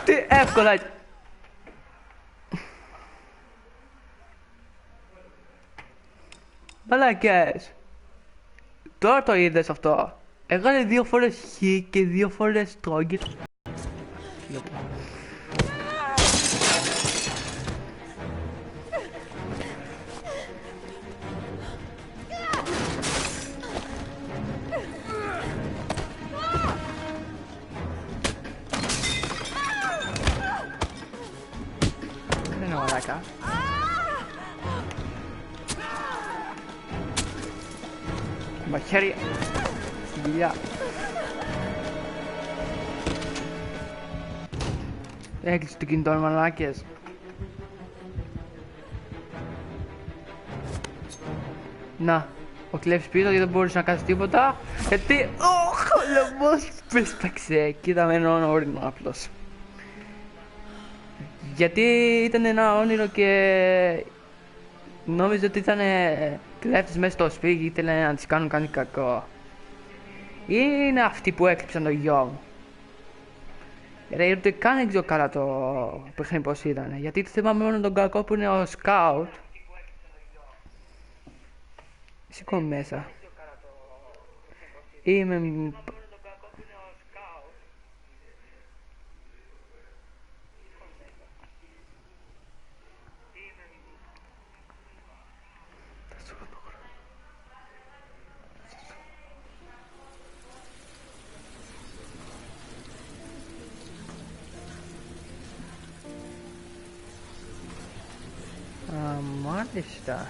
Τι εύκολα έτσι. Μαλάκες. Τώρα το είδες αυτό. Έκανε 2 φορές χ και 2 φορές τρόγγι. Δεν είναι μαλάκα. Μαχαίρι στην κοιλιά. Έκλεισε το κινητό, μαλάκες. Να, ο κλέφτης πίσω γιατί δεν μπορούσε να κάνει τίποτα. Γιατί ο χολεμός πέσπαξε. Κοίτα με έναν όρινο απλώς. Γιατί ήταν ένα όνειρο και νόμιζε ότι ήταν κλέφτης μέσα στο σπίτι και ήθελε να της κάνουν κάτι κακό. Είναι αυτοί που έκλειψαν το γιο μου. Ρε, ούτε καν δεν ξέρω καλά το παιχνίδι πως ήταν. Γιατί θυμάμαι μόνο τον κακό που είναι ο σκάουτ. Σηκώ μέσα. Είμαι... Μάλιστα.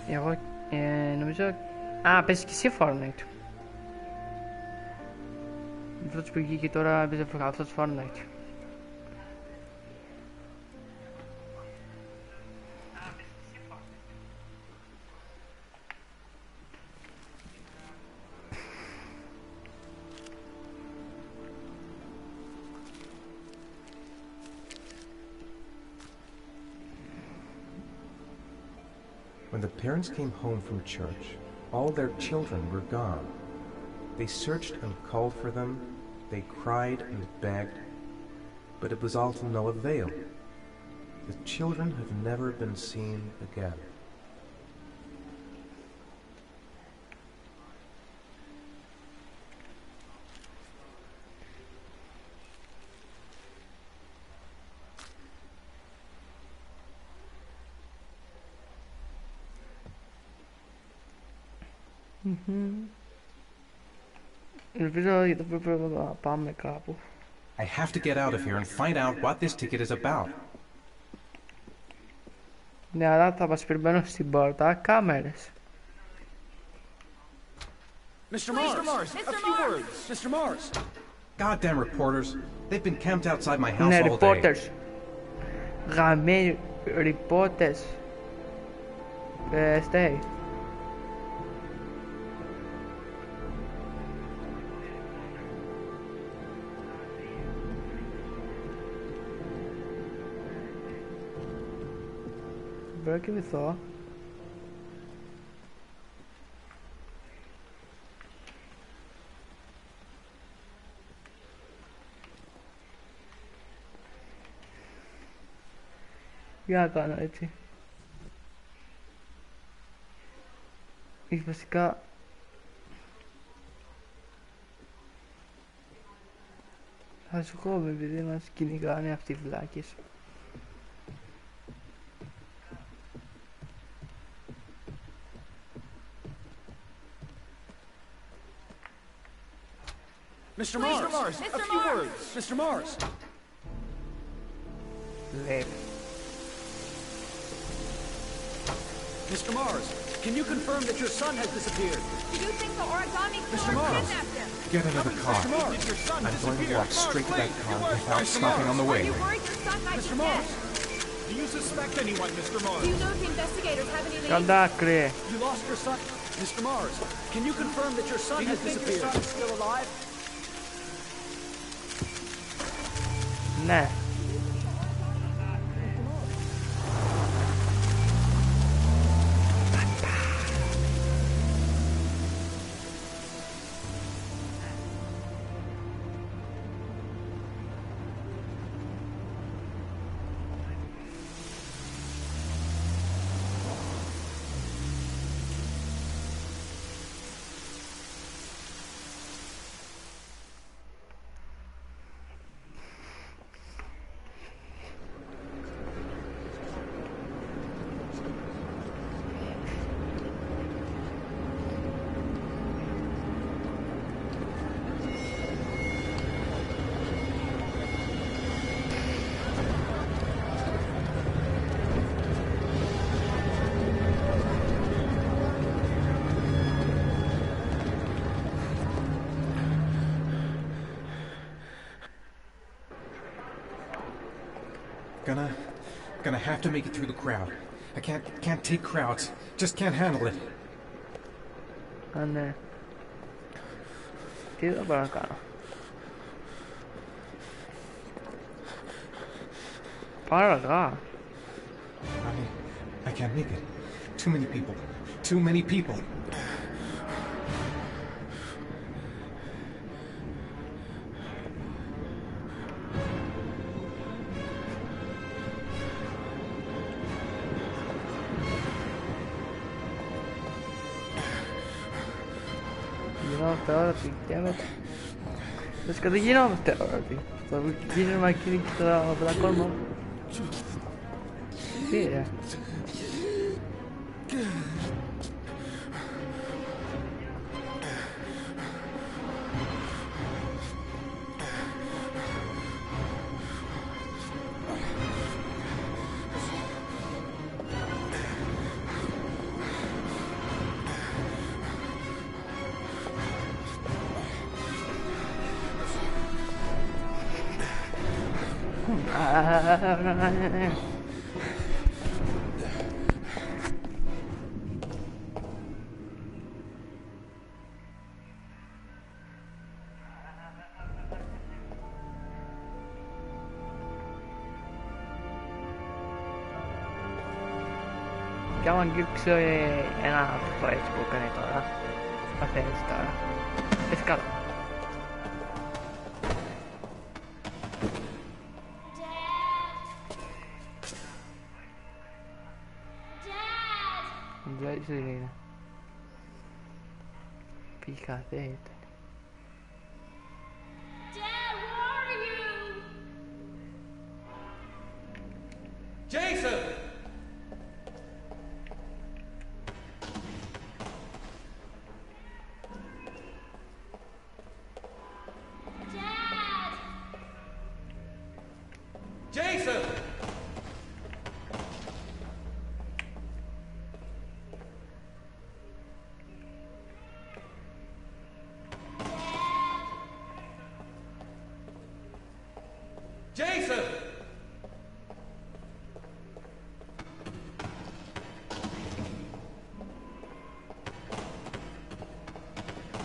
Εγώ νομίζω... Α, παίζεις και εσύ Fortnite. Αυτός που βγήκε τώρα παίζει αυτός Fortnite. When the parents came home from church, all their children were gone. They searched and called for them, they cried and begged, but it was all to no avail. The children have never been seen again. I have to get out of here and find out what this ticket is about. Ναι, αλλά θα μας περιμένω στην πόρτα κάμερες. Mr. Mars, a few words. Mr. Mars. Goddamn reporters. They've been camped outside my house Ναι, all day. reporters. Γαμμένοι reporters. Stay. Quello che vi so. Ya kan aja. Ih pasti kak. Suka berbeda mas gini kan aktif lagi. Mr. Mars! A few words! Mr. Mars! Left. Mr. Mars, can you confirm that your son has disappeared? Do you think the origami Mr. killer Mars. kidnapped him? Get another car. Mr. Mars, did your son I'm going disappear? to walk straight to that car without Mr. stopping on the Mars. way. Are you worried your son might Mr. be Mars, dead? do you suspect anyone, Mr. Mars? Do you know if the investigators have any names? Candacre. You lost your son. Mr. Mars, can you confirm that your son has disappeared? Your son is still alive? Nah. Gonna have to make it through the crowd. I can't take crowds. Just can't handle it. Anne. Tira para acá. Para acá. I can't make it. Too many people. Too many people. Therapy, damn it. Let's go to therapy. So we can my kitty black hormone. Yeah. Chiama Gux e una Facebook ne toda la testa e scala. Dai sirena. Picatete. Dad, where are you? Jason! Dad! Jason! Jason!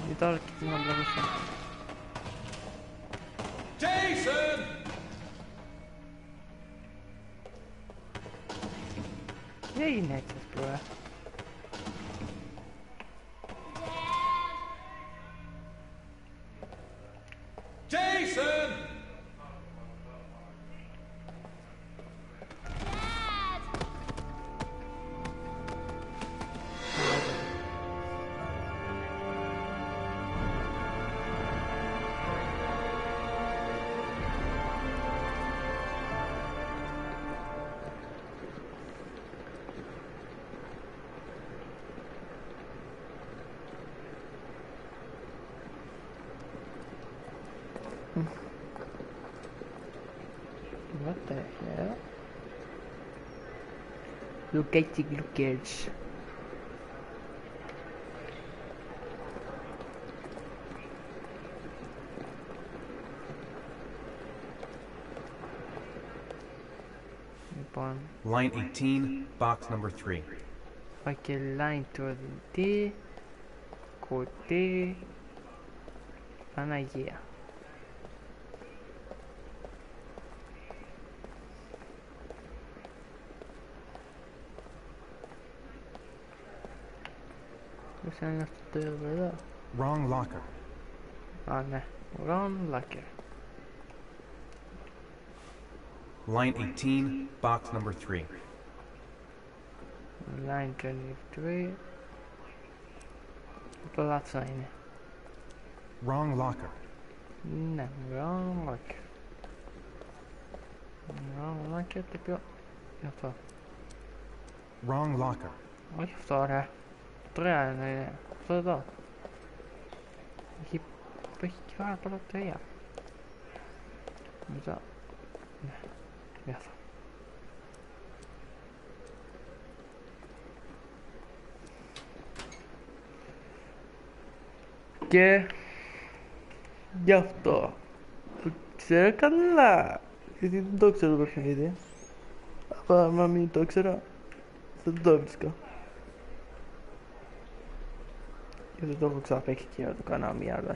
Di tolto che non lo so. Jason! έγινε έτσι, bro? Jason! What the hell? Lookage. Λοιπόν. Line 18, box number 3. Φακελάκι το δι, κουτί, Παναγία. Πώς είναι αυτό το εδώ? Wrong locker. Α, ναι. Wrong locker. Line 18, box number 3. Line 23. Το λάθος είναι. Wrong locker. Ναι, wrong locker. Wrong locker, το πιο... Είναι αυτό. Wrong locker. Όχι αυτό, ρε. Τρία είναι. Αυτό εδώ. Έχει και πάρα πολλά τρία. Νομίζω... Ναι. Είναι αυτό. Και... Γι' αυτό. Το ξέρω καλά. Γιατί δεν το ξέρω το παιχνίδι. Άμα μην το ξέρω, δεν το έβρισκα. Και δεν το έχω ξαναπαίξει και να το κάνω μία άλλα.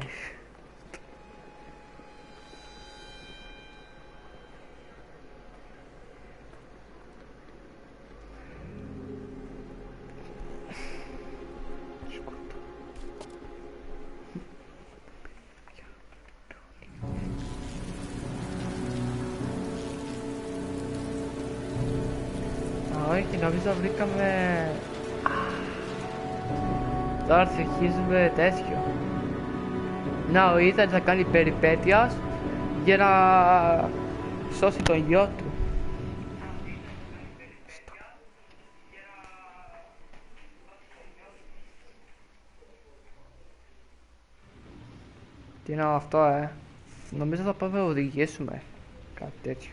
Όχι, νομίζω βρήκαμε... Τώρα συνεχίζουμε τέτοιο. Να, ο Ήταν θα κάνει περιπέτειας για να σώσει τον γιο του. Τι είναι αυτό, Νομίζω θα πάμε να οδηγήσουμε κάτι τέτοιο.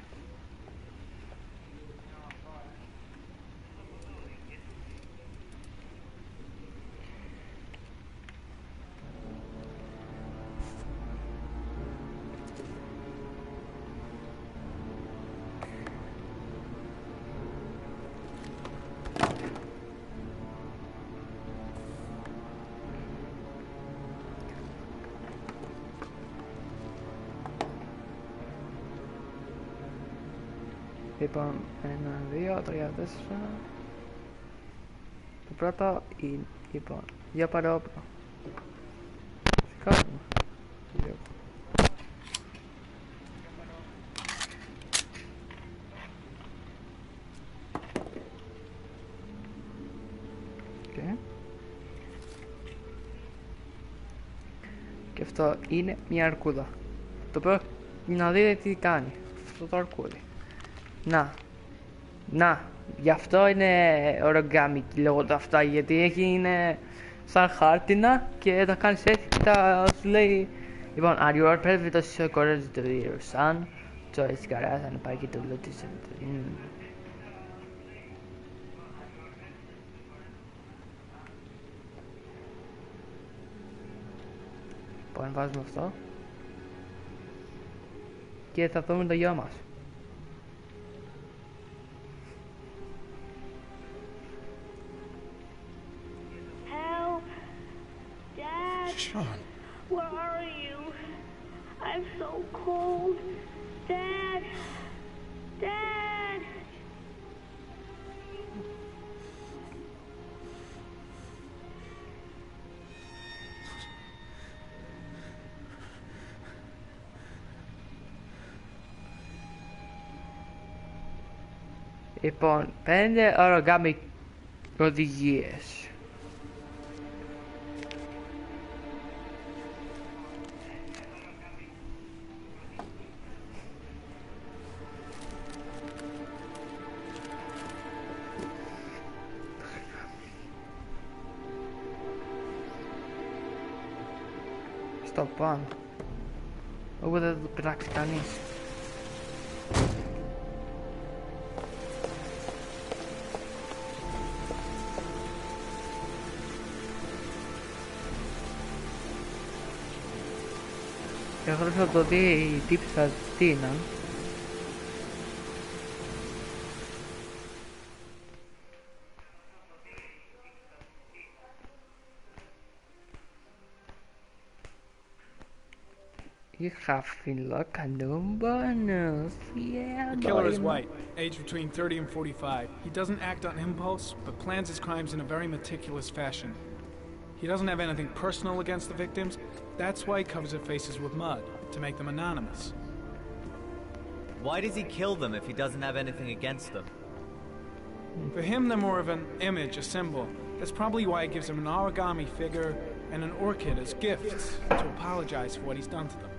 Λοιπόν, 1, 2, 3, 4. Το πρώτο είναι, λοιπόν, για παρόπλο. Σηκώνουμε. Και αυτό είναι μια αρκούδα. Το πρώτο, να δείτε τι κάνει αυτό το αρκούδι. Να, γι' αυτό είναι origami λέγονται αυτά, γιατί είναι σαν χάρτινα και τα κάνεις έτσι και τα σου λέει. Λοιπόν, are you prepared to show courage to your son? So it's garage and πάει το λέω της. Λοιπόν, βάζουμε αυτό και θα δούμε το γιο μας. Sean. Where are you? I'm so cold. Dad! Dad! E poi prende origami rodillas. Stop on. Over the Pakistanis. Jag har hört att det är tipsat innan. You have been like a bonus. Yeah, The killer is white, aged between 30 and 45. He doesn't act on impulse, but plans his crimes in a very meticulous fashion. He doesn't have anything personal against the victims. That's why he covers their faces with mud, to make them anonymous. Why does he kill them if he doesn't have anything against them? For him, they're more of an image, a symbol. That's probably why he gives them an origami figure and an orchid as gifts to apologize for what he's done to them.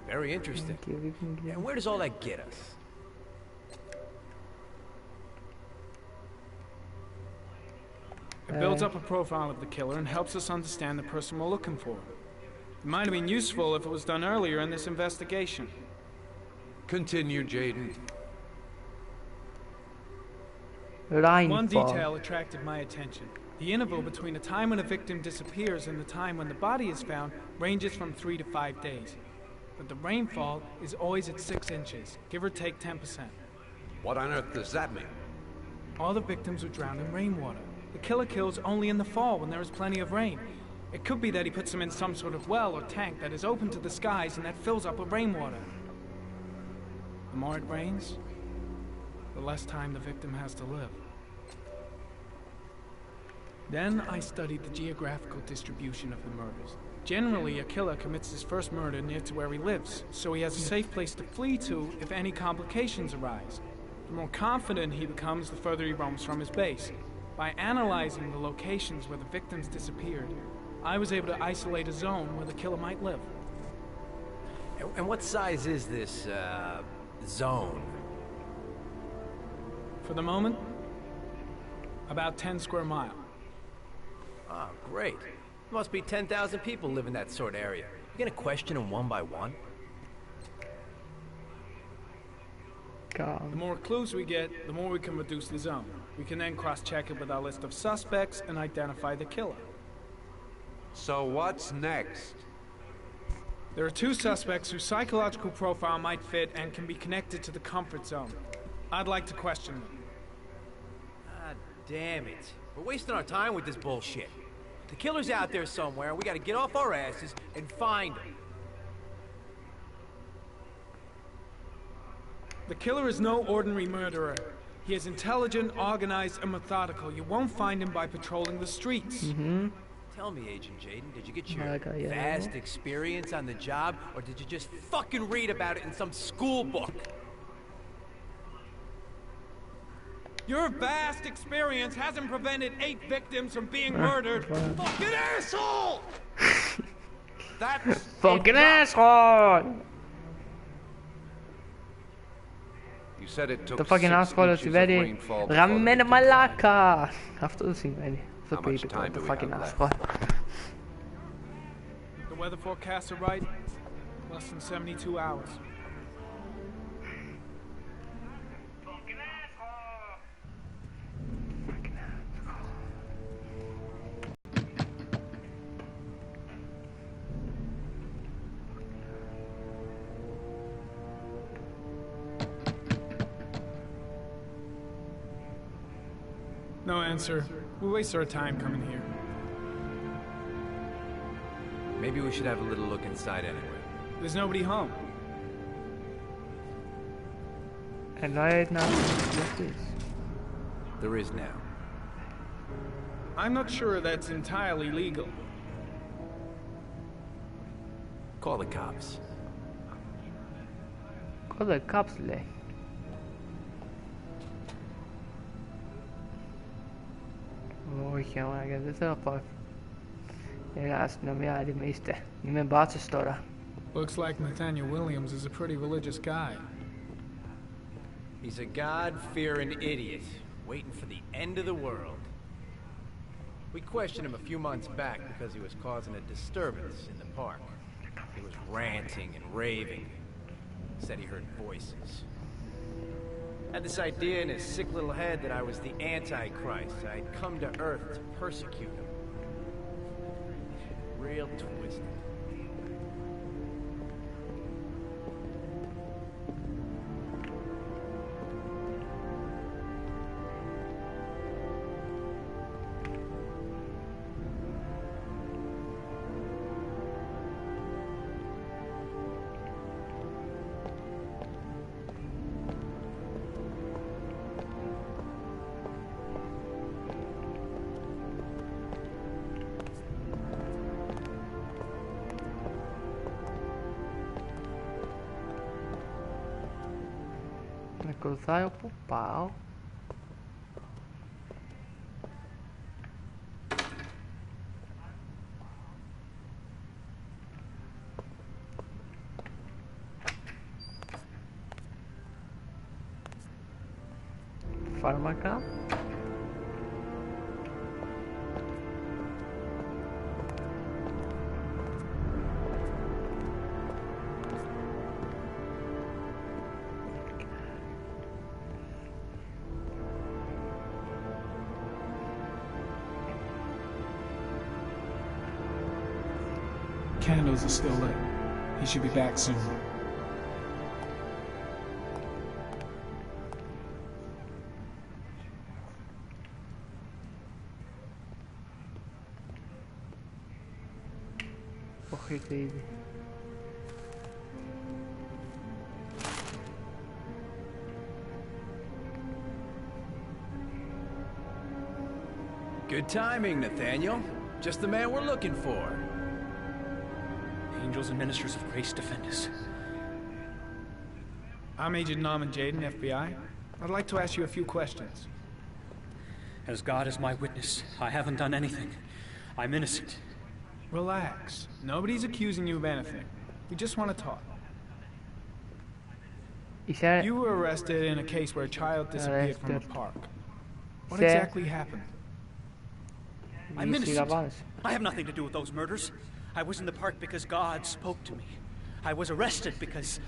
Very interesting. And where does all that get us? It builds up a profile of the killer and helps us understand the person we're looking for. It might have been useful if it was done earlier in this investigation. Continue, Jaden. One detail attracted my attention. The interval between the time when a victim disappears and the time when the body is found ranges from 3 to 5 days. But the rainfall is always at 6 inches, give or take 10%. What on earth does that mean? All the victims were drowned in rainwater. The killer kills only in the fall when there is plenty of rain. It could be that he puts them in some sort of well or tank that is open to the skies and that fills up with rainwater. The more it rains, the less time the victim has to live. Then I studied the geographical distribution of the murders. Generally, a killer commits his first murder near to where he lives, so he has a safe place to flee to if any complications arise. The more confident he becomes, the further he roams from his base. By analyzing the locations where the victims disappeared, I was able to isolate a zone where the killer might live. And what size is this, zone? For the moment, about 10 square miles. Ah, great. Must be 10,000 people live in that sort of area. You gonna question them one by one? The more clues we get, the more we can reduce the zone. We can then cross-check it with our list of suspects and identify the killer. So what's next? There are 2 suspects whose psychological profile might fit and can be connected to the comfort zone. I'd like to question them. Ah, damn it. We're wasting our time with this bullshit. The killer's out there somewhere, and we gotta get off our asses and find him. The killer is no ordinary murderer. He is intelligent, organized, and methodical. You won't find him by patrolling the streets. Tell me, Agent Jaden, did you get your vast experience on the job, or did you just fucking read about it in some school book? Your vast experience hasn't prevented 8 victims from being murdered. Fucking asshole! That's fucking asshole! You said it took The fucking 6 asshole is inches of ready. rainfall before the Ramen malaka. After the scene ready. The How much baby time the do we fucking have asshole. The weather forecasts are right. Less than 72 hours. No answer. We waste our time coming here. Maybe we should have a little look inside anyway. There's nobody home. And right now, what's this? There is now. I'm not sure that's entirely legal. Call the cops. Call the cops, like. Oikein oikein, tätä on no minä ei mistä. Nimen batsistora. Looks like Nathaniel Williams is a pretty religious guy. He's a God-fearing idiot, waiting for the end of the world. We questioned him a few months back because he was causing a disturbance in the park. He was ranting and raving. Said he heard voices. Had this idea in his sick little head that I was the Antichrist. I'd come to Earth to persecute him. Real twisted. Cruzar pro pau. Fármaca. Candles are still lit. He should be back soon. Horrível. Good timing, Nathaniel. Just the man we're looking for. Angels and ministers of grace defend us. I'm Agent Norman Jayden, FBI. I'd like to ask you a few questions. As God is my witness, I haven't done anything. I'm innocent. Relax. Nobody's accusing you of anything. We just want to talk. You were arrested in a case where a child disappeared from a park. What exactly happened? I'm innocent. I have nothing to do with those murders. I was in the park because God spoke to me. I was arrested because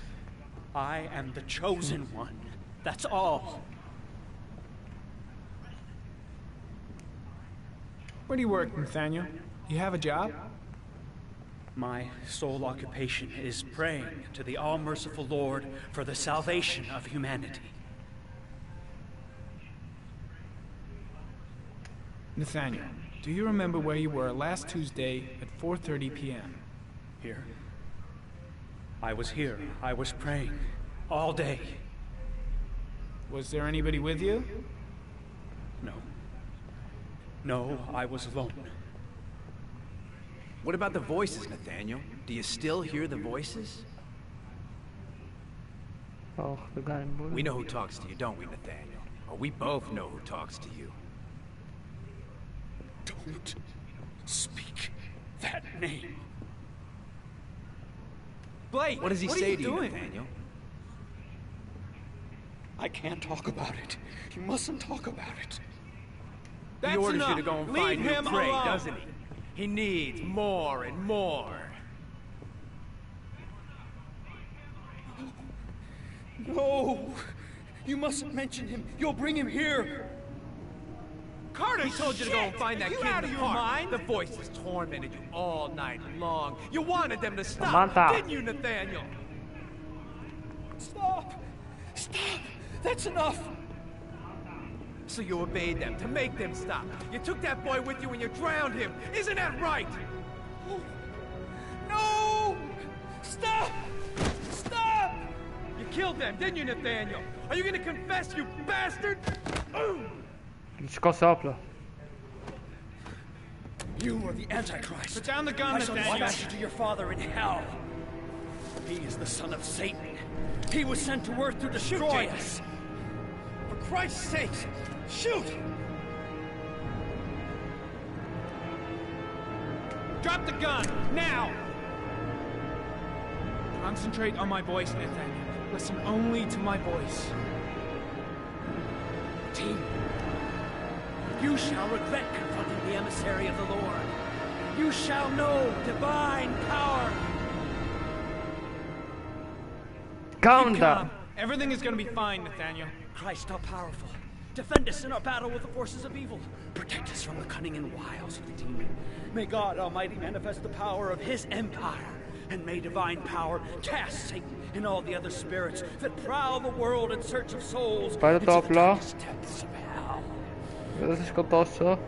I am the chosen one. That's all. Where do you work, Nathaniel? You have a job? My sole occupation is praying to the all-merciful Lord for the salvation of humanity. Nathaniel, do you remember where you were last Tuesday at 4:30 p.m.? Here? I was here. I was praying. All day. Was there anybody with you? No. No, I was alone. What about the voices, Nathaniel? Do you still hear the voices? Oh, the guy. We know who talks to you, don't we, Nathaniel? Or we both know who talks to you. Don't speak that name. Blake, what does he say to you, Nathaniel? I can't talk about it. You mustn't talk about it. He orders you to go and find new prey, doesn't he? He needs more and more. No! You mustn't mention him. You'll bring him here. Carter told you to go and find that kid in the park. The voices tormented you all night long. You wanted them to stop, didn't you, Nathaniel? Stop! Stop! That's enough! So you obeyed them to make them stop. You took that boy with you and you drowned him. Isn't that right? No! Stop! Stop! You killed them, didn't you, Nathaniel? Are you gonna confess, you bastard? You are the Antichrist. Put down the gun, Nathaniel. I shall dispatch you to your father in hell. He is the son of Satan. He was sent to earth to destroy us. For Christ's sake, shoot! Drop the gun, now! Concentrate on my voice, Nathaniel. Listen only to my voice. Team, you shall regret confronting the emissary of the Lord. You shall know divine power. Calm down. Everything is going to be fine, Nathaniel. Christ all powerful. Defend us in our battle with the forces of evil. Protect us from the cunning and wiles of the demon. May God Almighty manifest the power of His empire. And may divine power cast Satan and all the other spirits that prowl the world in search of souls Πάρε into το the όπλο. darkest depths of hell. Δεν θα σε σκοτώσω.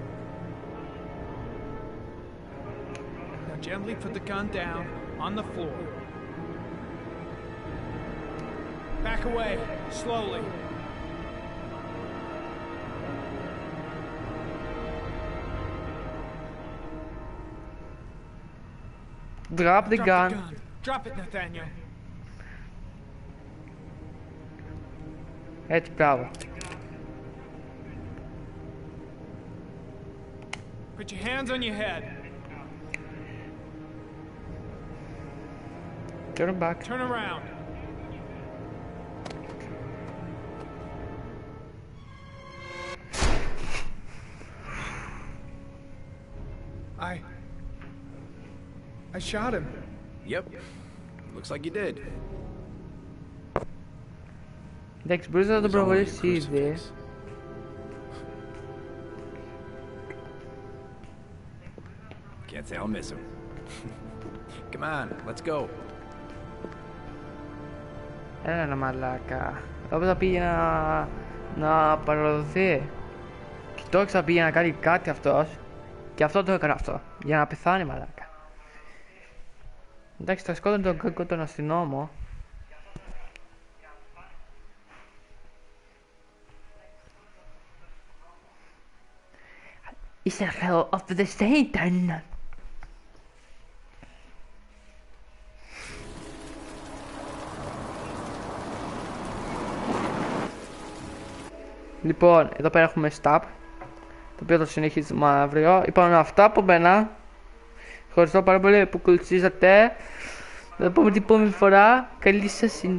Now gently put the gun down on the floor. Back away, slowly. Drop the gun. Drop it, Nathaniel. Έτσι, μπράβο. Put your hands on your head. Turn back. Turn around. I shot him. Yep. Looks like you did. Εντάξει, μπορείς να τον προχωρήσεις ήδη. Can't say I'll miss him. Come on, let's go. Έλα μαλάκα. Όπως θα πήγε να παραδοθεί. Και τώρα θα πήγε να κάνει κάτι αυτός. Και αυτό το έκανε αυτό. Για να πεθάνει μαλάκα. Εντάξει, θα σκότωνε τον αστυνόμο. It's a hell of the Satan. Λοιπόν, εδώ πέρα έχουμε stop, το οποίο το συνεχίζουμε αύριο. Είπαμε αυτά από μένα. Ευχαριστώ πάρα πολύ που ακολουθήσατε. Θα πούμε την επόμενη φορά. Καλή σας συνέχεια.